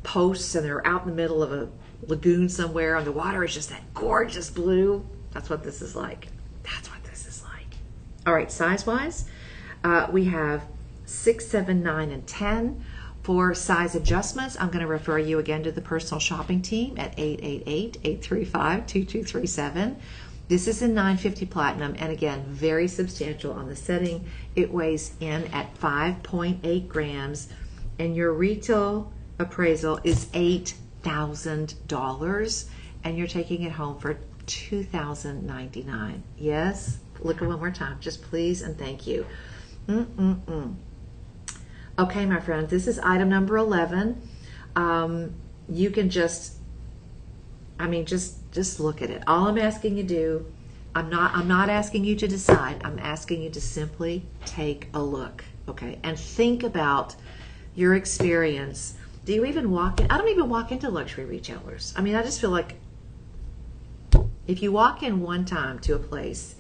posts, and they're out in the middle of a lagoon somewhere, and the water is just that gorgeous blue. That's what this is like. That's what this is like. All right, size-wise, we have 6, 7, 9, and 10. For size adjustments, I'm going to refer you again to the personal shopping team at 888-835-2237. This is in 950 platinum, and again, very substantial on the setting. It weighs in at 5.8 grams, and your retail appraisal is $8,000, and you're taking it home for $2,099. Yes, look at one more time, just please and thank you. Okay, my friend, this is item number 11. You can just look at it. All I'm asking you to do, I'm not asking you to decide. I'm asking you to simply take a look, okay, and think about your experience. Do you even walk in? I don't even walk into luxury retailers. I mean, I just feel like if you walk in one time to a place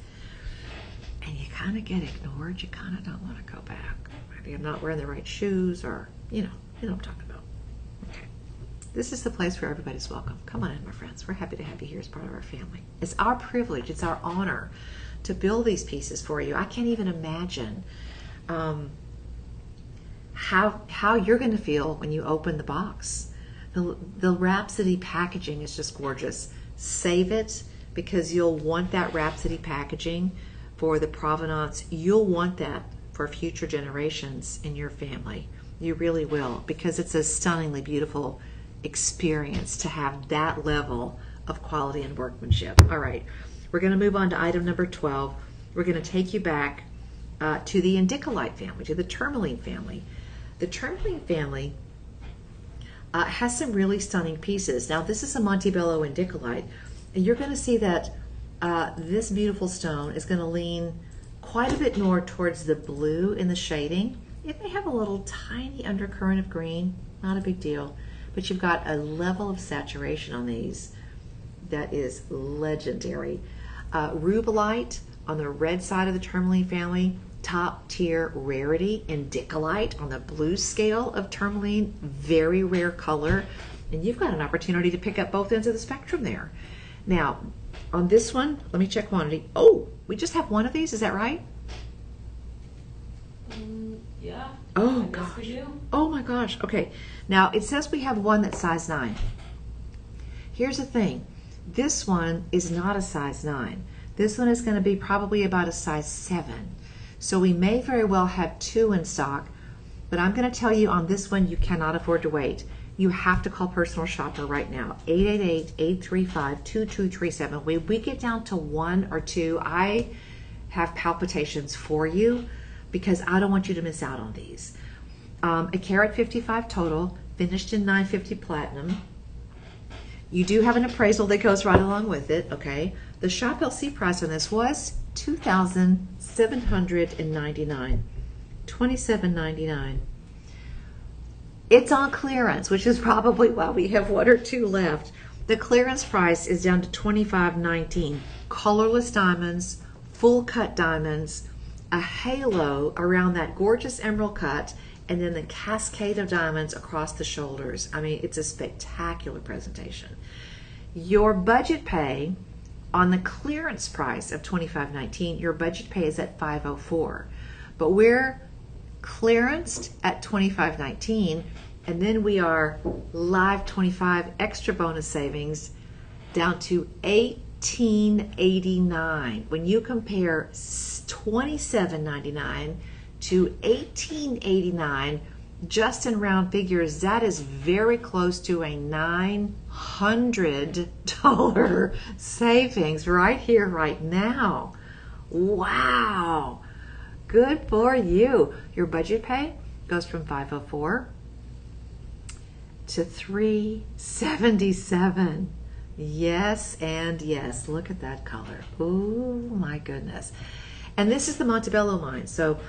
and you kind of get ignored, you kind of don't want to go back. Maybe I'm not wearing the right shoes, or you know what I'm talking about. Okay. This is the place where everybody's welcome. Come on in, my friends. We're happy to have you here as part of our family. It's our privilege, it's our honor to build these pieces for you. I can't even imagine how you're going to feel when you open the box. The Rhapsody packaging is just gorgeous. Save it, because you'll want that Rhapsody packaging for the provenance. You'll want that for future generations in your family. You really will, because it's a stunningly beautiful experience to have that level of quality and workmanship. All right, we're going to move on to item number 12. We're going to take you back to the indicolite family, to the tourmaline family. The tourmaline family has some really stunning pieces. Now, this is a Montebello indicolite, and you're going to see that this beautiful stone is going to lean quite a bit more towards the blue in the shading. It may have a little tiny undercurrent of green, not a big deal, but you've got a level of saturation on these that is legendary. Rubellite on the red side of the tourmaline family top tier rarity in Dicolite on the blue scale of tourmaline, very rare color. And you've got an opportunity to pick up both ends of the spectrum there. Now, on this one, let me check quantity. Oh, we just have one of these, is that right? Yeah. Oh, I guess gosh. we do. Oh my gosh. Okay. Now, it says we have one that's size 9. Here's the thing. This one is not a size 9. This one is going to be probably about a size 7. So we may very well have 2 in stock, but I'm going to tell you on this one, you cannot afford to wait. You have to call Personal Shopper right now. 888-835-2237. When we get down to 1 or 2, I have palpitations for you because I don't want you to miss out on these. A carat 55 total, finished in 950 platinum. You do have an appraisal that goes right along with it, okay? The Shop LC price on this was $2,799, $27.99. It's on clearance, which is probably why we have 1 or 2 left. The clearance price is down to $25.19. Colorless diamonds, full cut diamonds, a halo around that gorgeous emerald cut, and then the cascade of diamonds across the shoulders. I mean, it's a spectacular presentation. Your budget pay on the clearance price of $25.19, your budget pay is at $504. But we're clearanced at $25.19, and then we are live 25 extra bonus savings down to $18.89. When you compare $27.99 to $18.89, just in round figures, that is very close to a $900 savings right here, right now. Wow. Good for you. Your budget pay goes from $504 to $377. Yes and yes. Look at that color. Oh my goodness. And this is the Montebello mine. So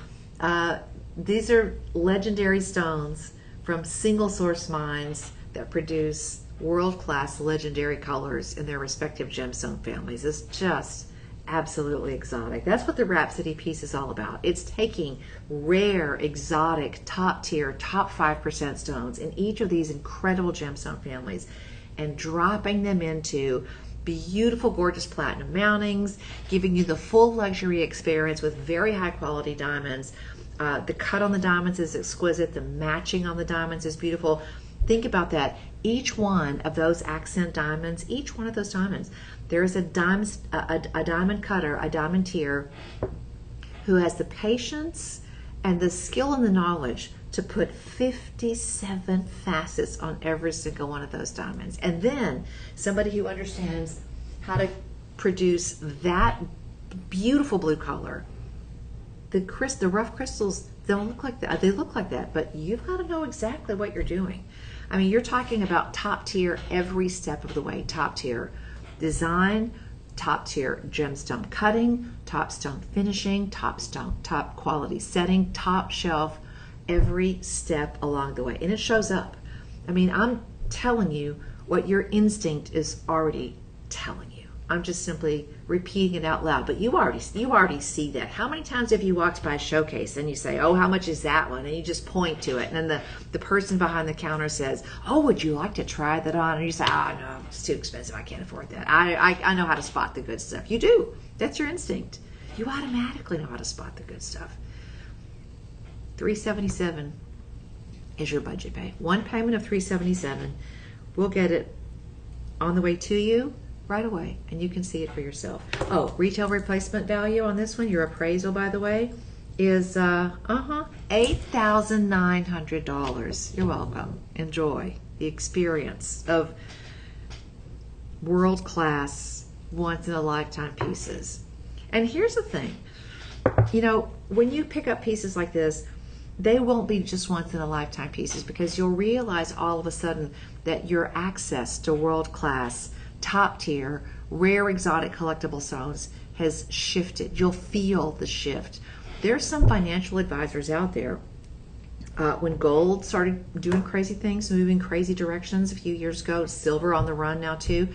these are legendary stones from single source mines that produce world-class legendary colors in their respective gemstone families. It's just absolutely exotic. That's what the Rhapsody piece is all about. It's taking rare, exotic, top tier, top 5% stones in each of these incredible gemstone families and dropping them into beautiful, gorgeous platinum mountings, giving you the full luxury experience with very high quality diamonds. The cut on the diamonds is exquisite. The matching on the diamonds is beautiful. Think about that. Each one of those accent diamonds, each one of those diamonds, there is a diamond cutter, a diamantier, who has the patience and the skill and the knowledge to put 57 facets on every single one of those diamonds. And then somebody who understands how to produce that beautiful blue color. The rough crystals don't look like that. They look like that, but you've got to know exactly what you're doing. I mean, you're talking about top tier every step of the way. Top tier design, top tier gemstone cutting, top stone finishing, top quality setting, top shelf, every step along the way. And it shows up. I mean, I'm telling you what your instinct is already telling you. I'm just simply repeating it out loud, but you already see that. How many times have you walked by a showcase and you say, oh, how much is that one? And you just point to it. And then the person behind the counter says, oh, would you like to try that on? And you say, oh, no, it's too expensive. I can't afford that. I know how to spot the good stuff. You do. That's your instinct. You automatically know how to spot the good stuff. $377 is your budget pay. One payment of $377. We'll get it on the way to you right away, and you can see it for yourself. Oh, retail replacement value on this one, your appraisal, by the way, is $8,900. You're welcome. Enjoy the experience of world-class, once-in-a-lifetime pieces. And here's the thing. You know, when you pick up pieces like this, they won't be just once-in-a-lifetime pieces, because you'll realize all of a sudden that your access to world-class, top-tier, rare, exotic collectible stones has shifted. You'll feel the shift. There's some financial advisors out there. When gold started doing crazy things, moving crazy directions a few years ago, silver on the run now too,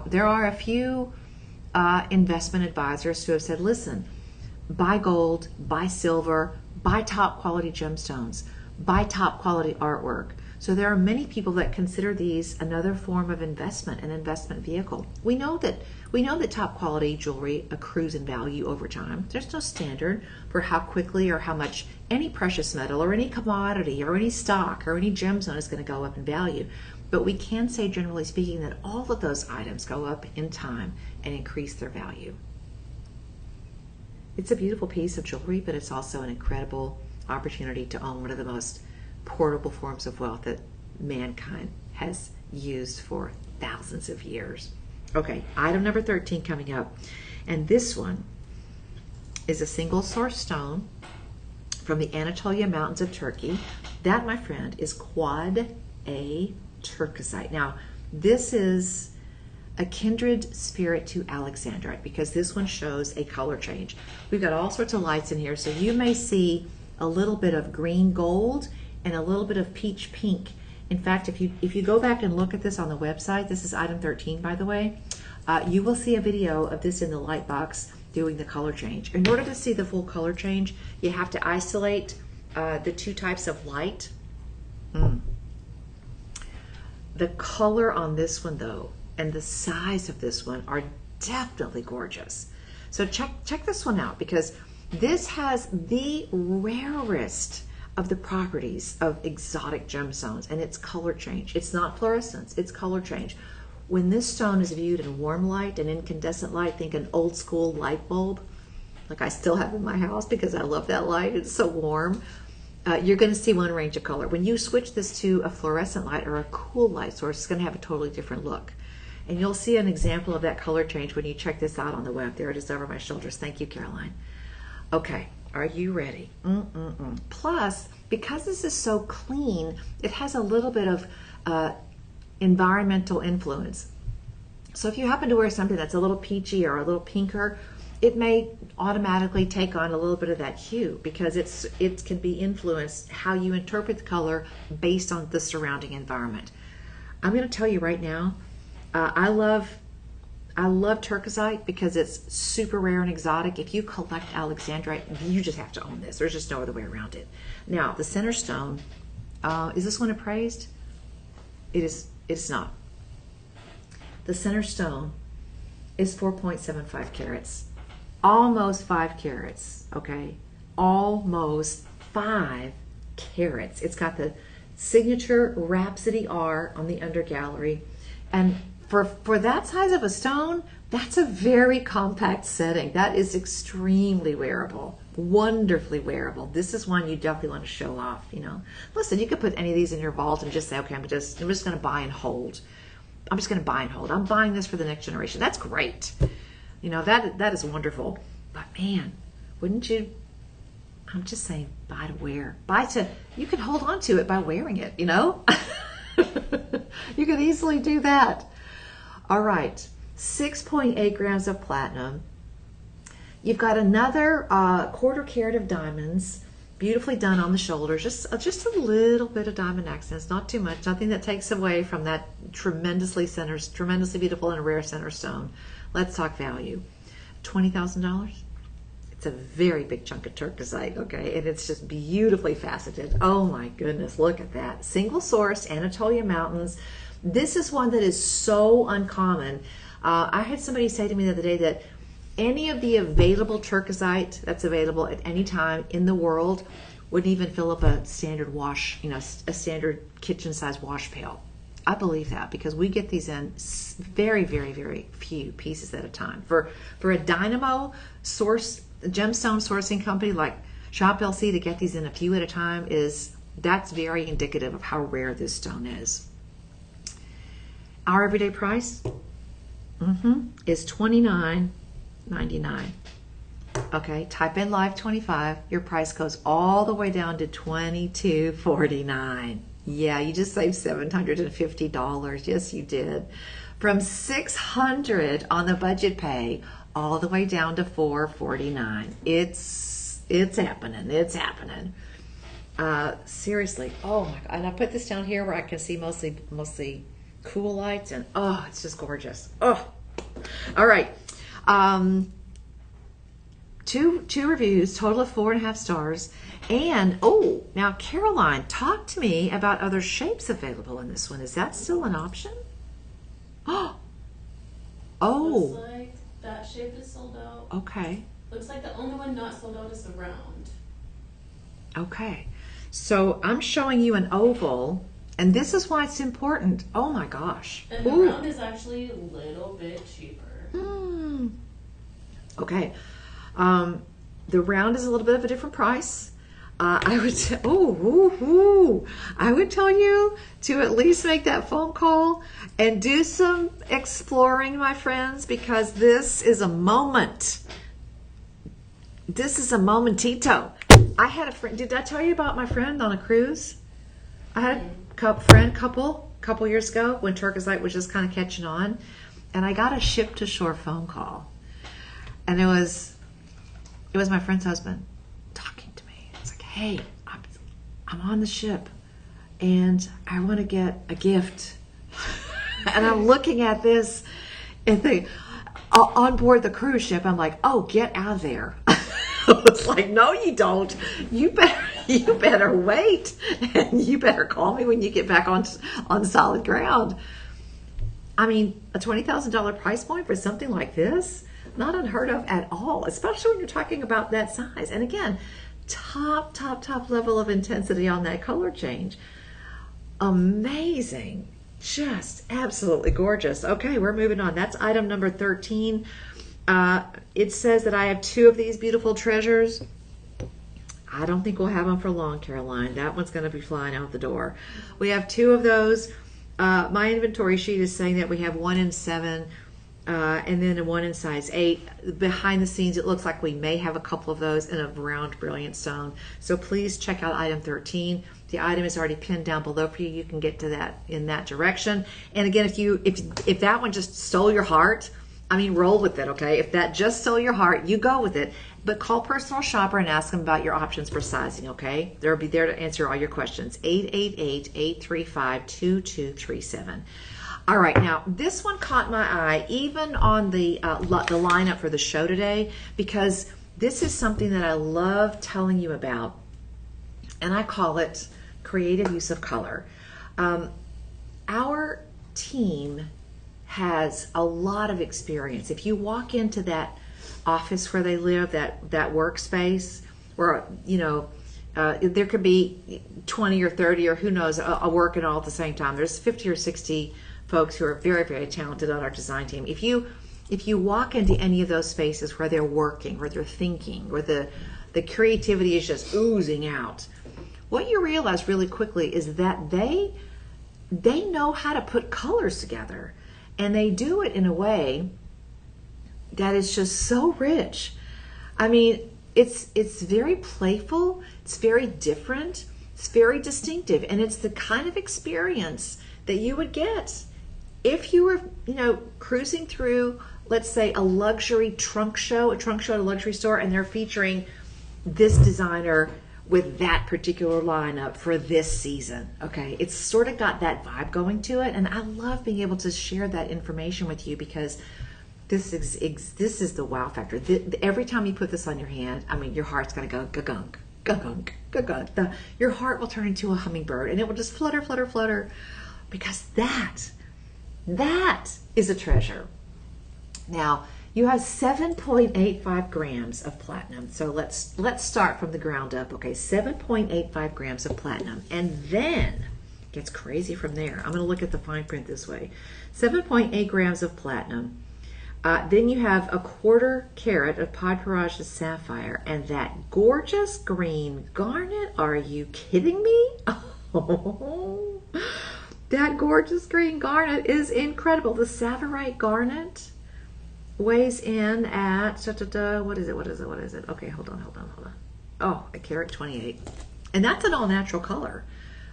there are a few investment advisors who have said, listen, buy gold, buy silver, buy top quality gemstones, buy top quality artwork. So there are many people that consider these another form of investment, an investment vehicle. We know that top quality jewelry accrues in value over time. There's no standard for how quickly or how much any precious metal or any commodity or any stock or any gemstone is going to go up in value. But we can say, generally speaking, that all of those items go up in time and increase their value. It's a beautiful piece of jewelry, but it's also an incredible opportunity to own one of the most portable forms of wealth that mankind has used for thousands of years. Okay, item number 13 coming up. And this one is a single source stone from the Anatolia Mountains of Turkey. That, my friend, is Quad A Turkesite. Now, this is a kindred spirit to Alexandrite because this one shows a color change. We've got all sorts of lights in here, so you may see a little bit of green gold and a little bit of peach pink. In fact, if you go back and look at this on the website, this is item 13, by the way, you will see a video of this in the light box doing the color change. In order to see the full color change, you have to isolate the two types of light. The color on this one, though, and the size of this one are definitely gorgeous. So check this one out, because this has the rarest of the properties of exotic gemstones, and it's color change. It's not fluorescence, it's color change. When this stone is viewed in warm light and incandescent light, think an old school light bulb, like I still have in my house because I love that light, it's so warm. You're going to see one range of color. When you switch this to a fluorescent light or a cool light source, it's going to have a totally different look. And you'll see an example of that color change when you check this out on the web. There it is over my shoulders. Thank you, Caroline. Okay, are you ready? Plus, because this is so clean, it has a little bit of environmental influence. So if you happen to wear something that's a little peachy or a little pinker, it may automatically take on a little bit of that hue because it can be influenced how you interpret the color based on the surrounding environment. I'm going to tell you right now, I love turquoisite because it's super rare and exotic. If you collect Alexandrite, you just have to own this. There's just no other way around it. Now, the center stone, is this one appraised? It is. It's not. The center stone is 4.75 carats. Almost 5 carats, okay? Almost 5 carats. It's got the signature Rhapsody R on the undergallery. And for that size of a stone, that's a very compact setting. That is extremely wearable, wonderfully wearable. This is one you definitely want to show off, you know. Listen, you could put any of these in your vault and just say, okay, I'm just going to buy and hold. I'm just going to buy and hold. I'm buying this for the next generation. That's great. You know, that is wonderful. But man, wouldn't you, I'm just saying, buy to wear. You can hold on to it by wearing it, you know. You could easily do that. All right, 6.8 grams of platinum. You've got another quarter carat of diamonds, beautifully done on the shoulders. Just a little bit of diamond accents, not too much. Nothing that takes away from that tremendously beautiful and rare center stone. Let's talk value. $20,000. It's a very big chunk of turquoisite, okay? And it's just beautifully faceted. Oh my goodness, look at that. Single source, Anatolia Mountains. This is one that is so uncommon. I had somebody say to me the other day that any of the available turquoisite that's available at any time in the world wouldn't even fill up a standard wash, you know, a standard kitchen size wash pail. I believe that because we get these in very, very, very few pieces at a time. For a dynamo source, gemstone sourcing company like Shop LC to get these in a few at a time that's very indicative of how rare this stone is. Our everyday price is $29.99. Okay, type in Live 25. Your price goes all the way down to $22.49. Yeah, you just saved $750. Yes, you did. From $600 on the budget pay all the way down to $449. It's happening. It's happening. Seriously. Oh my God. And I put this down here where I can see mostly cool lights, and oh, it's just gorgeous. Oh, all right. two reviews, total of 4.5 stars. And oh, now Caroline, talk to me about other shapes available in this one. Is that still an option? Oh, Looks like that shape is sold out. okay. Looks like the only one not sold out is the round. Okay. So I'm showing you an oval, and this is why it's important. Oh my gosh. And the round is actually a little bit cheaper. Okay. The round is a little bit of a different price. I would tell you to at least make that phone call and do some exploring, my friends, because this is a moment. This is a momentito. I had a friend. Did I tell you about my friend on a cruise? I had a couple years ago when Turkish Light was just kind of catching on, and I got a ship to shore phone call, and it was my friend's husband talking to me. It's like, hey, I'm on the ship, and I want to get a gift, and I'm looking at this, and on board the cruise ship, I'm like, oh, get out of there. It's like, no, you don't. You better wait, and you better call me when you get back on solid ground. I mean, a $20,000 price point for something like this, not unheard of at all, especially when you're talking about that size. And again, top level of intensity on that color change. Amazing. Just absolutely gorgeous. Okay, we're moving on. That's item number 13. It says that I have 2 of these beautiful treasures. I don't think we'll have them for long, Caroline. That one's going to be flying out the door. We have 2 of those. My inventory sheet is saying that we have 1 in 7 and then 1 in size 8. Behind the scenes, it looks like we may have a couple of those in a round brilliant stone. So please check out item 13. The item is already pinned down below for you. You can get to that in that direction. And again, if that one just stole your heart, I mean, roll with it, okay? If that just stole your heart, you go with it. But call Personal Shopper and ask them about your options for sizing, okay? They'll be there to answer all your questions. 888-835-2237. All right, now this one caught my eye, even on the lineup for the show today, because this is something that I love telling you about, and I call it creative use of color. Our team has a lot of experience. If you walk into that office where they live, that workspace, where there could be 20 or 30 or who knows working all at the same time. There's 50 or 60 folks who are very, very talented on our design team. If you walk into any of those spaces where they're working, where they're thinking, where the creativity is just oozing out, what you realize really quickly is that they know how to put colors together. And they do it in a way that is just so rich. I mean, it's very playful, it's very different, it's very distinctive, and it's the kind of experience that you would get if you were, cruising through, let's say, a luxury trunk show at a luxury store, and they're featuring this designer with that particular lineup for this season. Okay, it's sort of got that vibe going to it, and I love being able to share that information with you because this is the wow factor. Every time you put this on your hand, I mean, your heart's gonna go gunk, gunk, gunk. Your heart will turn into a hummingbird, and it will just flutter, flutter, flutter, because that is a treasure. Now, you have 7.85 grams of platinum. So let's start from the ground up. Okay, 7.85 grams of platinum. And then it gets crazy from there. I'm going to look at the fine print this way. 7.8 grams of platinum. Then you have 1/4 carat of Podparage sapphire and that gorgeous green garnet. Are you kidding me? Oh, that gorgeous green garnet is incredible. The Savarite garnet weighs in at what is it? Okay, hold on. Oh, 1.28 carat, and that's an all natural color.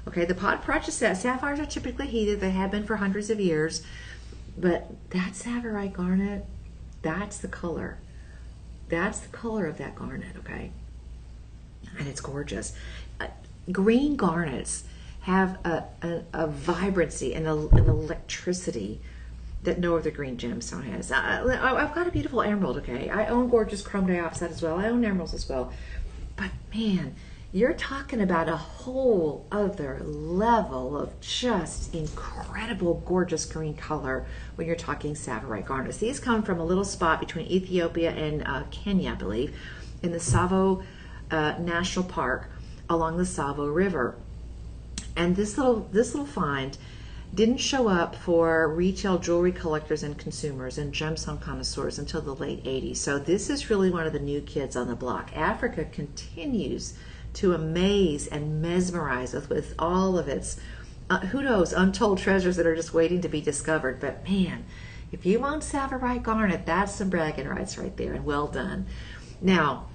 Okay, the Podparage sapphires are typically heated. They have been for hundreds of years, but that Savarite garnet, that's the color. That's the color of that garnet. Okay, and it's gorgeous. Green garnets have a vibrancy and an electricity that no other green gemstone has. I've got a beautiful emerald, okay? I own gorgeous chrome dioxide as well. I own emeralds as well. But man, you're talking about a whole other level of just incredible, gorgeous green color when you're talking Savarite garnets. These come from a little spot between Ethiopia and Kenya, I believe, in the Tsavo National Park along the Tsavo River. And this little find didn't show up for retail jewelry collectors and consumers and gemstone connoisseurs until the late 80s. So this is really one of the new kids on the block. Africa continues to amaze and mesmerize us with all of its, who knows, untold treasures that are just waiting to be discovered. But man, if you own Savarite garnet, that's some bragging rights right there, and well done. Now,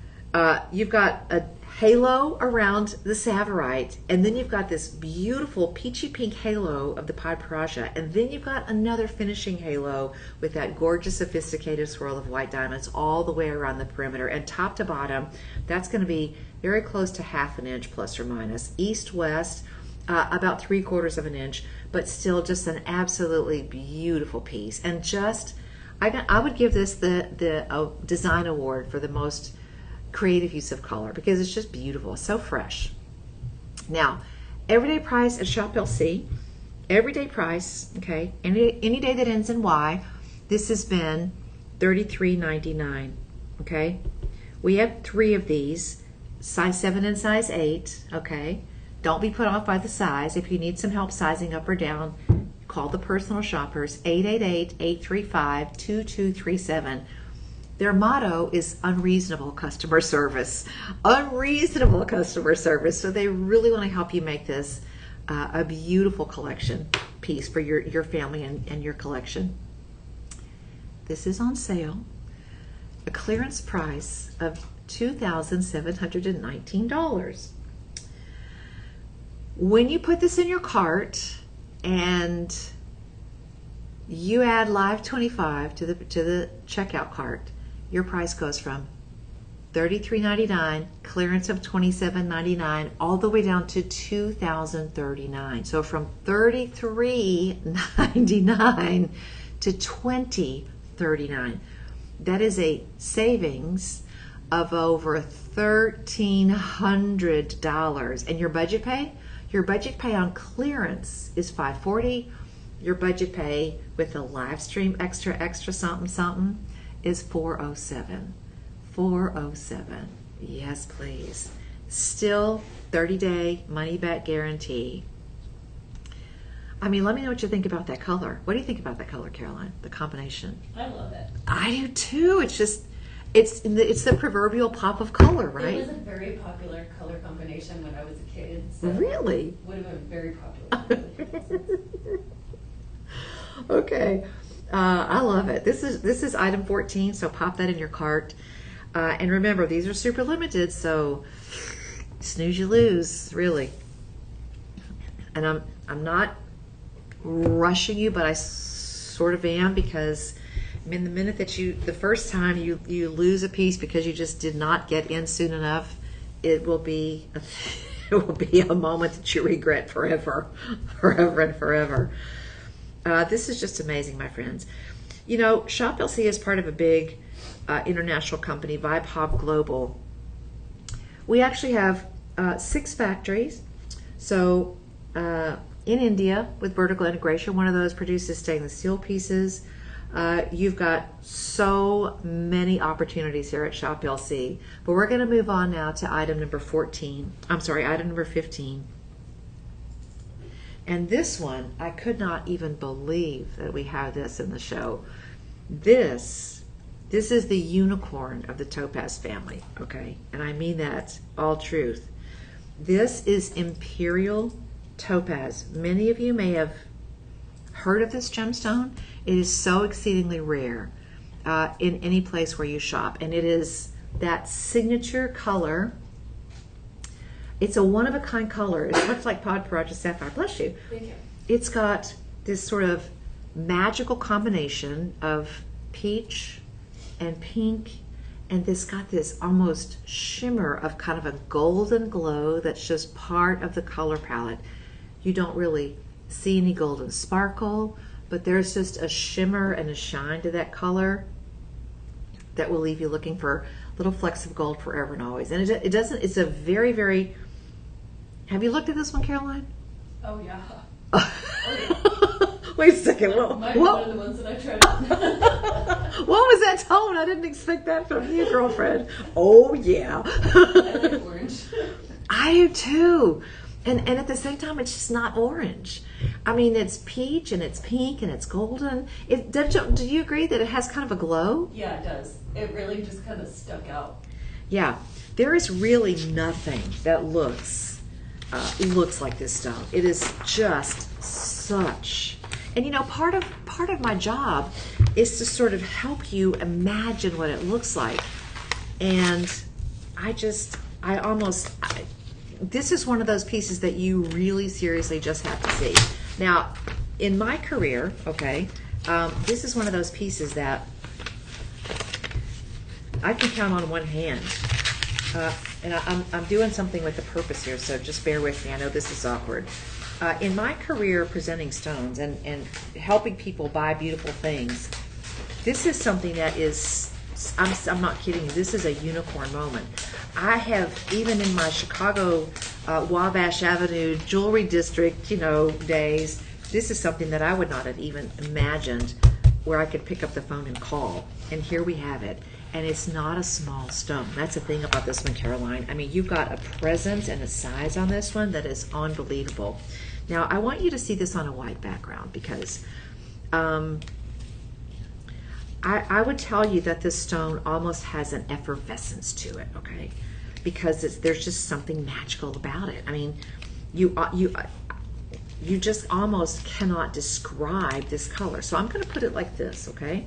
you've got a halo around the Savarite, and then you've got this beautiful peachy pink halo of the Pied Piranha, and then you've got another finishing halo with that gorgeous sophisticated swirl of white diamonds all the way around the perimeter, and top to bottom, that's going to be very close to 1/2 inch plus or minus. East-west, about 3/4 of an inch, but still just an absolutely beautiful piece. And just, I would give this the design award for the most creative use of color, because it's just beautiful, so fresh. Now, everyday price at Shop LC, everyday price, okay, any day that ends in Y, this has been $33.99, okay? We have 3 of these, size 7 and size 8, okay? Don't be put off by the size. If you need some help sizing up or down, call the personal shoppers, 888-835-2237. Their motto is unreasonable customer service. Unreasonable customer service. So they really want to help you make this a beautiful collection piece for your family and your collection. This is on sale. A clearance price of $2,719. When you put this in your cart and you add Live 25 to the checkout cart, your price goes from $33.99, clearance of $27.99, all the way down to $2,039. So from $33.99 to $20.39. That is a savings of over $1,300. And your budget pay? Your budget pay on clearance is $540. Your budget pay with the live stream extra something is $407. $407. Yes, please. Still 30-day money-back guarantee. I mean, let me know what you think about that color. What do you think about that color, Caroline? The combination. I love it. I do too. It's just, it's the proverbial pop of color, right? It was a very popular color combination when I was a kid. So Really? it would have been very popular. Okay. I love it. This is item 14, so pop that in your cart. And remember, these are super limited, so snooze you lose, really. And I'm not rushing you, but I sort of am, because I mean, the first time you lose a piece because you just did not get in soon enough, it will be a moment that you regret forever and forever. This is just amazing, my friends. You know, Shop LC is part of a big international company, Vibe Hop Global. We actually have 6 factories. So in India, with vertical integration, one of those produces stainless steel pieces. You've got so many opportunities here at Shop LC. But we're going to move on now to item number 14. I'm sorry, item number 15. And this one, I could not even believe that we have this in the show. This is the unicorn of the topaz family, okay? And I mean that all truth. This is Imperial Topaz. Many of you may have heard of this gemstone. It is so exceedingly rare in any place where you shop. And it is that signature color. It's a one-of-a-kind color. It looks like Pied Piranha Sapphire. Bless you. Thank you. It's got this sort of magical combination of peach and pink, and this got this almost shimmer of kind of a golden glow that's just part of the color palette. You don't really see any golden sparkle, but there's just a shimmer and a shine to that color that will leave you looking for little flecks of gold forever and always. And it doesn't, it's a very, very, have you looked at this one, Caroline? Oh yeah. Wait a second. Might be one of the ones that I tried. What was that tone? I didn't expect that from you, girlfriend. Oh yeah. I like orange. I do too. And at the same time, it's just not orange. I mean, it's peach and it's pink and it's golden. Do you agree that it has kind of a glow? Yeah, it does. It really just kind of stuck out. Yeah, there is really nothing that looks like this stone. It is just such. And you know, part of my job is to sort of help you imagine what it looks like. And this is one of those pieces that you really seriously just have to see. Now, in my career, okay, this is one of those pieces that I can count on one hand. And I'm doing something with the purpose here, so just bear with me. I know this is awkward. In my career presenting stones and helping people buy beautiful things, this is something that is, I'm not kidding you, this is a unicorn moment. I have, even in my Chicago Wabash Avenue jewelry district, days, this is something that I would not have even imagined where I could pick up the phone and call. And here we have it. And it's not a small stone. That's the thing about this one, Caroline. I mean, you've got a presence and a size on this one that is unbelievable. Now, I want you to see this on a white background because I would tell you that this stone almost has an effervescence to it, okay? Because there's just something magical about it. I mean, you just almost cannot describe this color. So I'm going to put it like this, okay?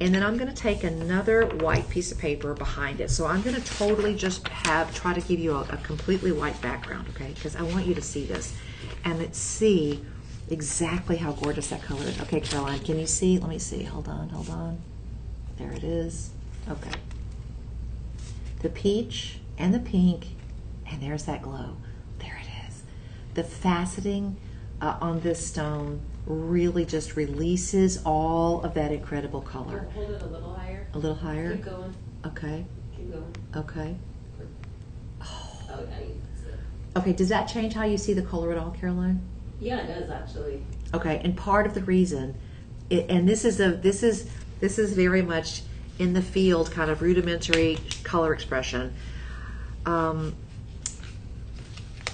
And then I'm going to take another white piece of paper behind it. So I'm going to totally just try to give you a completely white background, okay? Because I want you to see this and see exactly how gorgeous that color is. Okay, Caroline, can you see? Let me see. Hold on. There it is. Okay. The peach and the pink, and there's that glow. There it is. The faceting on this stone really just releases all of that incredible color. Hold it a little higher. A little higher? Keep going. Okay. Keep going. Okay. Oh, now you can see it. Okay, does that change how you see the color at all, Caroline? Yeah, it does actually. Okay, and part of the reason, and this is very much in the field, kind of rudimentary color expression.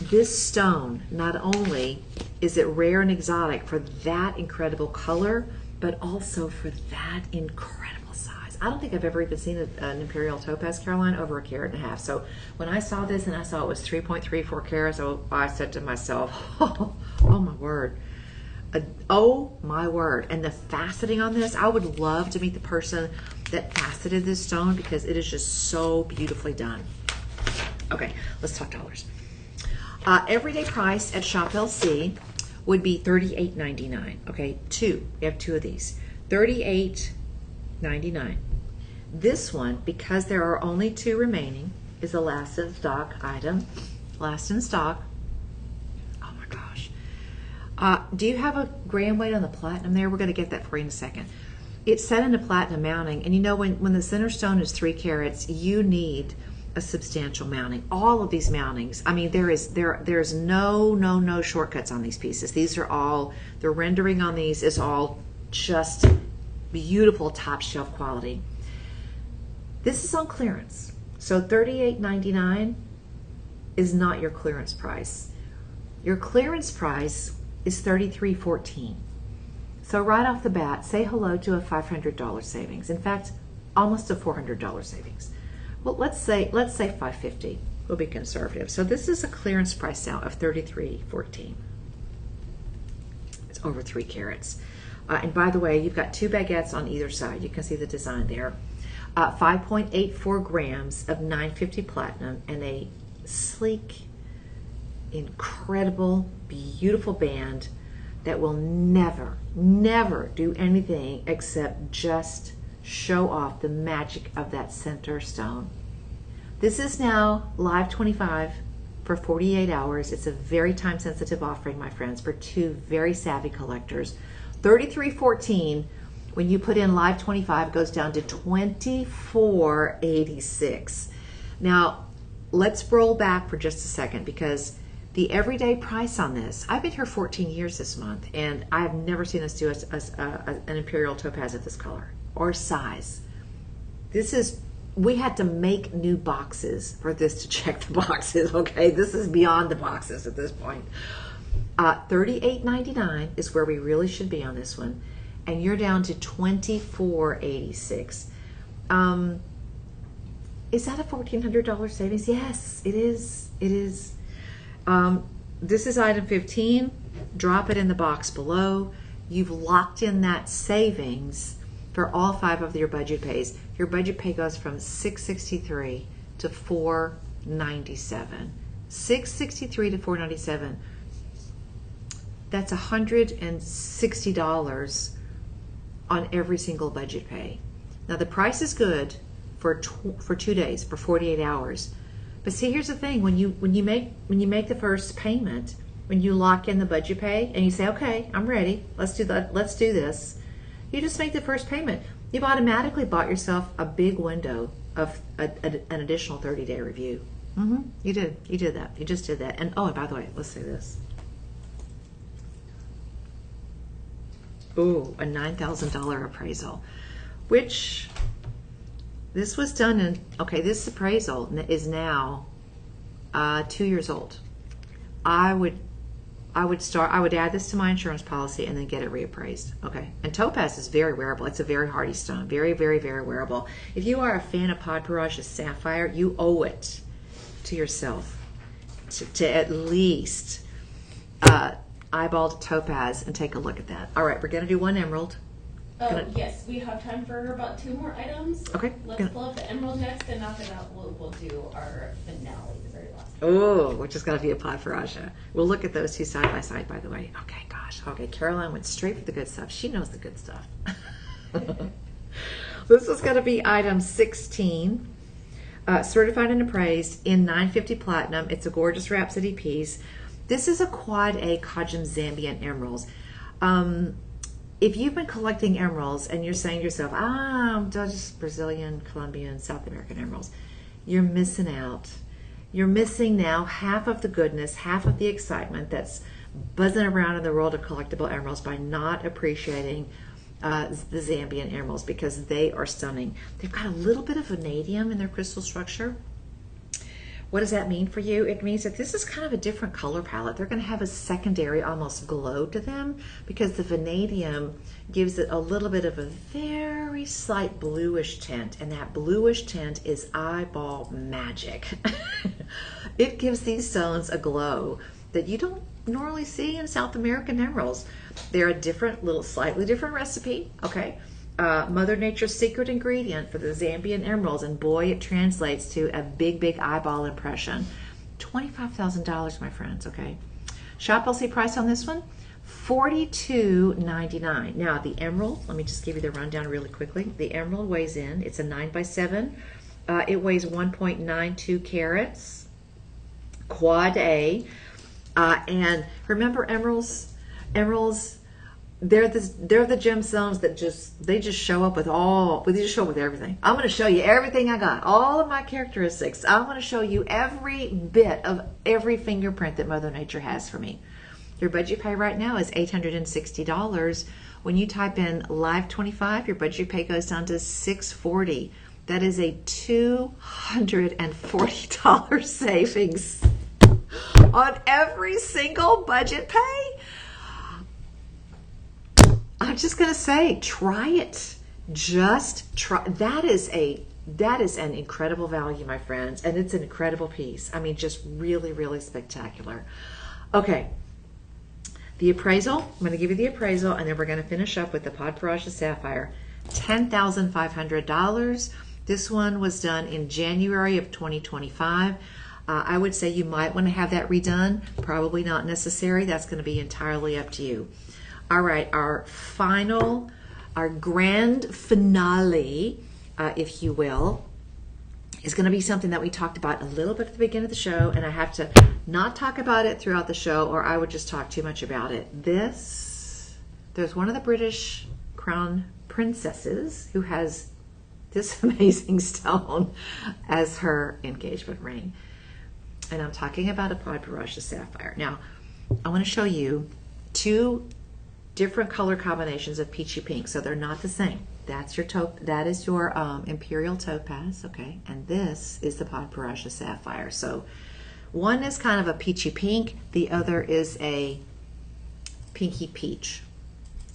This stone, not only is it rare and exotic for that incredible color, but also for that incredible size. I don't think I've ever even seen an imperial topaz, Caroline, over 1.5 carats. So when I saw this and I saw it was 3.34 carats, I said to myself, oh my word. Oh my word. And the faceting on this, I would love to meet the person that faceted this stone because it is just so beautifully done. Okay, let's talk dollars. Everyday price at Shop LC would be $38.99. Okay, we have two of these. $38.99. This one, because there are only 2 remaining, is a last in stock item. Last in stock. Oh my gosh. Do you have a gram weight on the platinum there? We're going to get that for you in a second. It's set into platinum mounting, and you know when the center stone is 3 carats, you need a substantial mounting. All of these mountings, I mean, there's no shortcuts on these pieces. These are all, the rendering on these is all just beautiful top shelf quality. This is on clearance. So $38.99 is not your clearance price. Your clearance price is $33.14. So right off the bat, say hello to a $500 savings. In fact, almost a $400 savings. Well, let's say $550. We'll be conservative. So this is a clearance price now of $33.14. It's over 3 carats. And by the way, you've got 2 baguettes on either side. You can see the design there. 5.84 grams of 950 platinum and a sleek, incredible, beautiful band that will never do anything except just show off the magic of that center stone. This is now live 25 for 48 hours. It's a very time sensitive offering, my friends, for 2 very savvy collectors. $33.14. When you put in Live 25, it goes down to $24.86. Now, let's roll back for just a second, because the everyday price on this, I've been here 14 years this month, and I've never seen us do an Imperial Topaz of this color or size. We had to make new boxes for this to check the boxes, okay? This is beyond the boxes at this point. $38.99 is where we really should be on this one, and you're down to $24.86. Is that a $1,400 savings? Yes, it is. It is. This is item 15. Drop it in the box below. You've locked in that savings for all 5 of your budget pays. Your budget pay goes from $663 to $497. $663 to $497. That's $160 on every single budget pay. Now the price is good for 2 days, for 48 hours. But see, here's the thing: when you make the first payment, when you lock in the budget pay and you say, okay, I'm ready, let's do this, you just make the first payment. You've automatically bought yourself a big window of an additional 30-day review. You did that. You just did that. And oh, and by the way, let's say this. Ooh, a $9,000 appraisal, which this was done in, okay, this appraisal is now 2 years old. I would add this to my insurance policy and then get it reappraised. Okay. And topaz is very wearable. It's a very hardy stone. Very, very, very wearable. If you are a fan of Podparage's sapphire, you owe it to yourself to at least eyeball topaz and take a look at that. All right, we're going to do one emerald. Yes, we have time for about 2 more items. Okay. Let's pull up the emerald next, and after that we'll do our finale, the very last one. Oh, which is going to be a Podparage. We'll look at those 2 side by side, by the way. Okay, gosh. Okay, Caroline went straight for the good stuff. She knows the good stuff. This is going to be item 16. Certified and appraised in 950 platinum. It's a gorgeous Rhapsody piece. This is a quad A Kajim Zambian emeralds. If you've been collecting emeralds and you're saying to yourself, just Brazilian, Colombian, South American emeralds, you're missing out. You're missing now half of the goodness, half of the excitement that's buzzing around in the world of collectible emeralds by not appreciating the Zambian emeralds, because they are stunning. They've got a little bit of vanadium in their crystal structure. What does that mean for you? It means that this is kind of a different color palette. They're going to have a secondary almost glow to them, because the vanadium gives it a little bit of a very slight bluish tint, and that bluish tint is eyeball magic. It gives these stones a glow that you don't normally see in South American emeralds. They're a different, slightly different recipe, okay? Mother Nature's secret ingredient for the Zambian emeralds, and boy, it translates to a big, big eyeball impression. $25,000, my friends, okay? Shop LC price on this one, $42.99. Now, the emerald, let me just give you the rundown really quickly. The emerald weighs in, it's a 9x7. It weighs 1.92 carats, quad A. And remember, emeralds, they're the gemstones that just show up with everything. I'm going to show you everything I got, all of my characteristics. I'm going to show you every bit of every fingerprint that Mother Nature has for me. Your budget pay right now is $860. When you type in Live 25, your budget pay goes down to $640. That is a $240 savings on every single budget pay. I'm just going to say, try it. Just try. That is an incredible value, my friends, and it's an incredible piece. I mean, just really, really spectacular. Okay, the appraisal. I'm going to give you the appraisal, and then we're going to finish up with the Podparage Sapphire. $10,500. This one was done in January of 2025. I would say you might want to have that redone. Probably not necessary. That's going to be entirely up to you. All right, our grand finale, if you will, is going to be something that we talked about a little bit at the beginning of the show, and I have to not talk about it throughout the show, or I would just talk too much about it. This there's one of the British crown princesses who has this amazing stone as her engagement ring. And I'm talking about a Podparaja sapphire. Now, I want to show you two different color combinations of peachy pink, so they're not the same. That is your imperial topaz, okay? And this is the Podparaja sapphire. So one is kind of a peachy pink, the other is a pinky peach.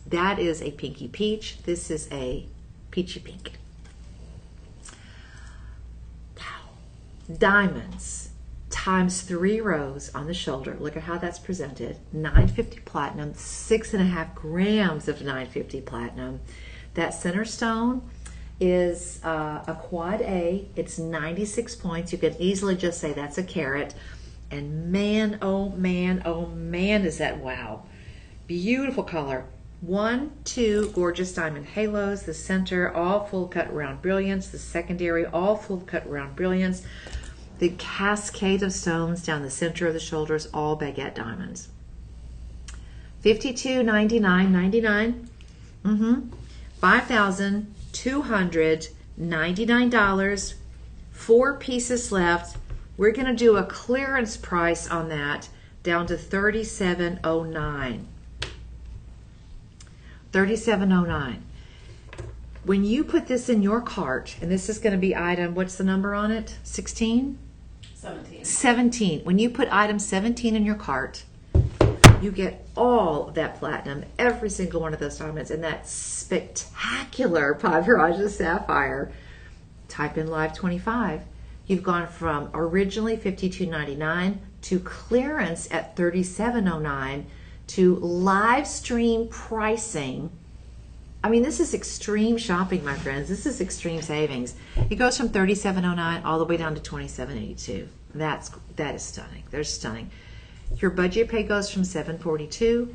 That is a pinky peach. This is a peachy pink. Wow. Diamonds times 3 rows on the shoulder. Look at how that's presented. 950 platinum, 6.5 grams of 950 platinum. That center stone is a quad A. It's 96 points. You can easily just say that's a carat. And man, oh man, oh man, is that wow. Beautiful color. 1, 2 gorgeous diamond halos. The center, all full cut round brilliance. The secondary, all full cut round brilliance. The cascade of stones down the center of the shoulders, all baguette diamonds. $52.99.99. $5,299. 4 pieces left. We're going to do a clearance price on that down to $37.09. $37.09. When you put this in your cart, and this is going to be item, what's the number on it? 16? 17. 17. When you put item 17 in your cart, you get all of that platinum, every single one of those diamonds, and that spectacular Podparaja sapphire. Type in live 25. You've gone from originally $52.99 to clearance at $37.09 to live stream pricing. I mean, this is extreme shopping, my friends. This is extreme savings. It goes from $37.09 all the way down to $27.82. That is stunning. They're stunning. Your budget pay goes from $742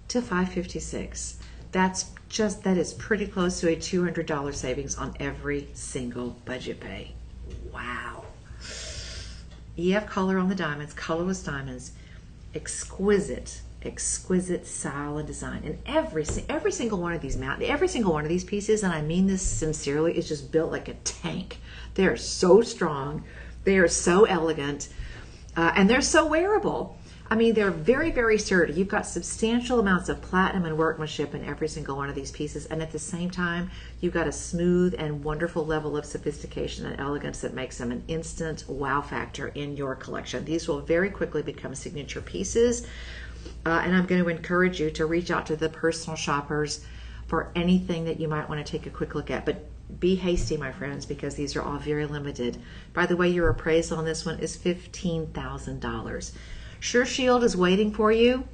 to $556. That is pretty close to a $200 savings on every single budget pay. Wow. EF color on the diamonds, colorless diamonds, exquisite style and design. And every single one of these every single one of these pieces, and I mean this sincerely, is just built like a tank. They are so strong, they are so elegant, and they're so wearable. I mean, they're very, very sturdy. You've got substantial amounts of platinum and workmanship in every single one of these pieces, and at the same time, you've got a smooth and wonderful level of sophistication and elegance that makes them an instant wow factor in your collection. These will very quickly become signature pieces, and I'm going to encourage you to reach out to the personal shoppers for anything that you might want to take a quick look at. But be hasty, my friends, because these are all very limited. By the way, your appraisal on this one is $15,000. Sure Shield is waiting for you.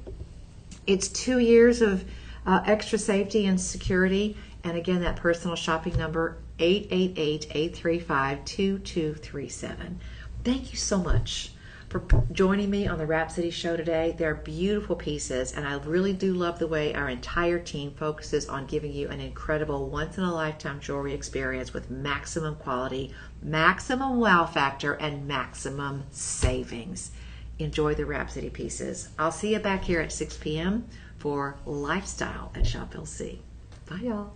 It's 2 years of extra safety and security. And again, that personal shopping number, 888-835-2237. Thank you so much for joining me on the Rhapsody show today. They're beautiful pieces, and I really do love the way our entire team focuses on giving you an incredible once-in-a-lifetime jewelry experience with maximum quality, maximum wow factor, and maximum savings. Enjoy the Rhapsody pieces. I'll see you back here at 6 p.m. for Lifestyle at Shop LC. Bye, y'all.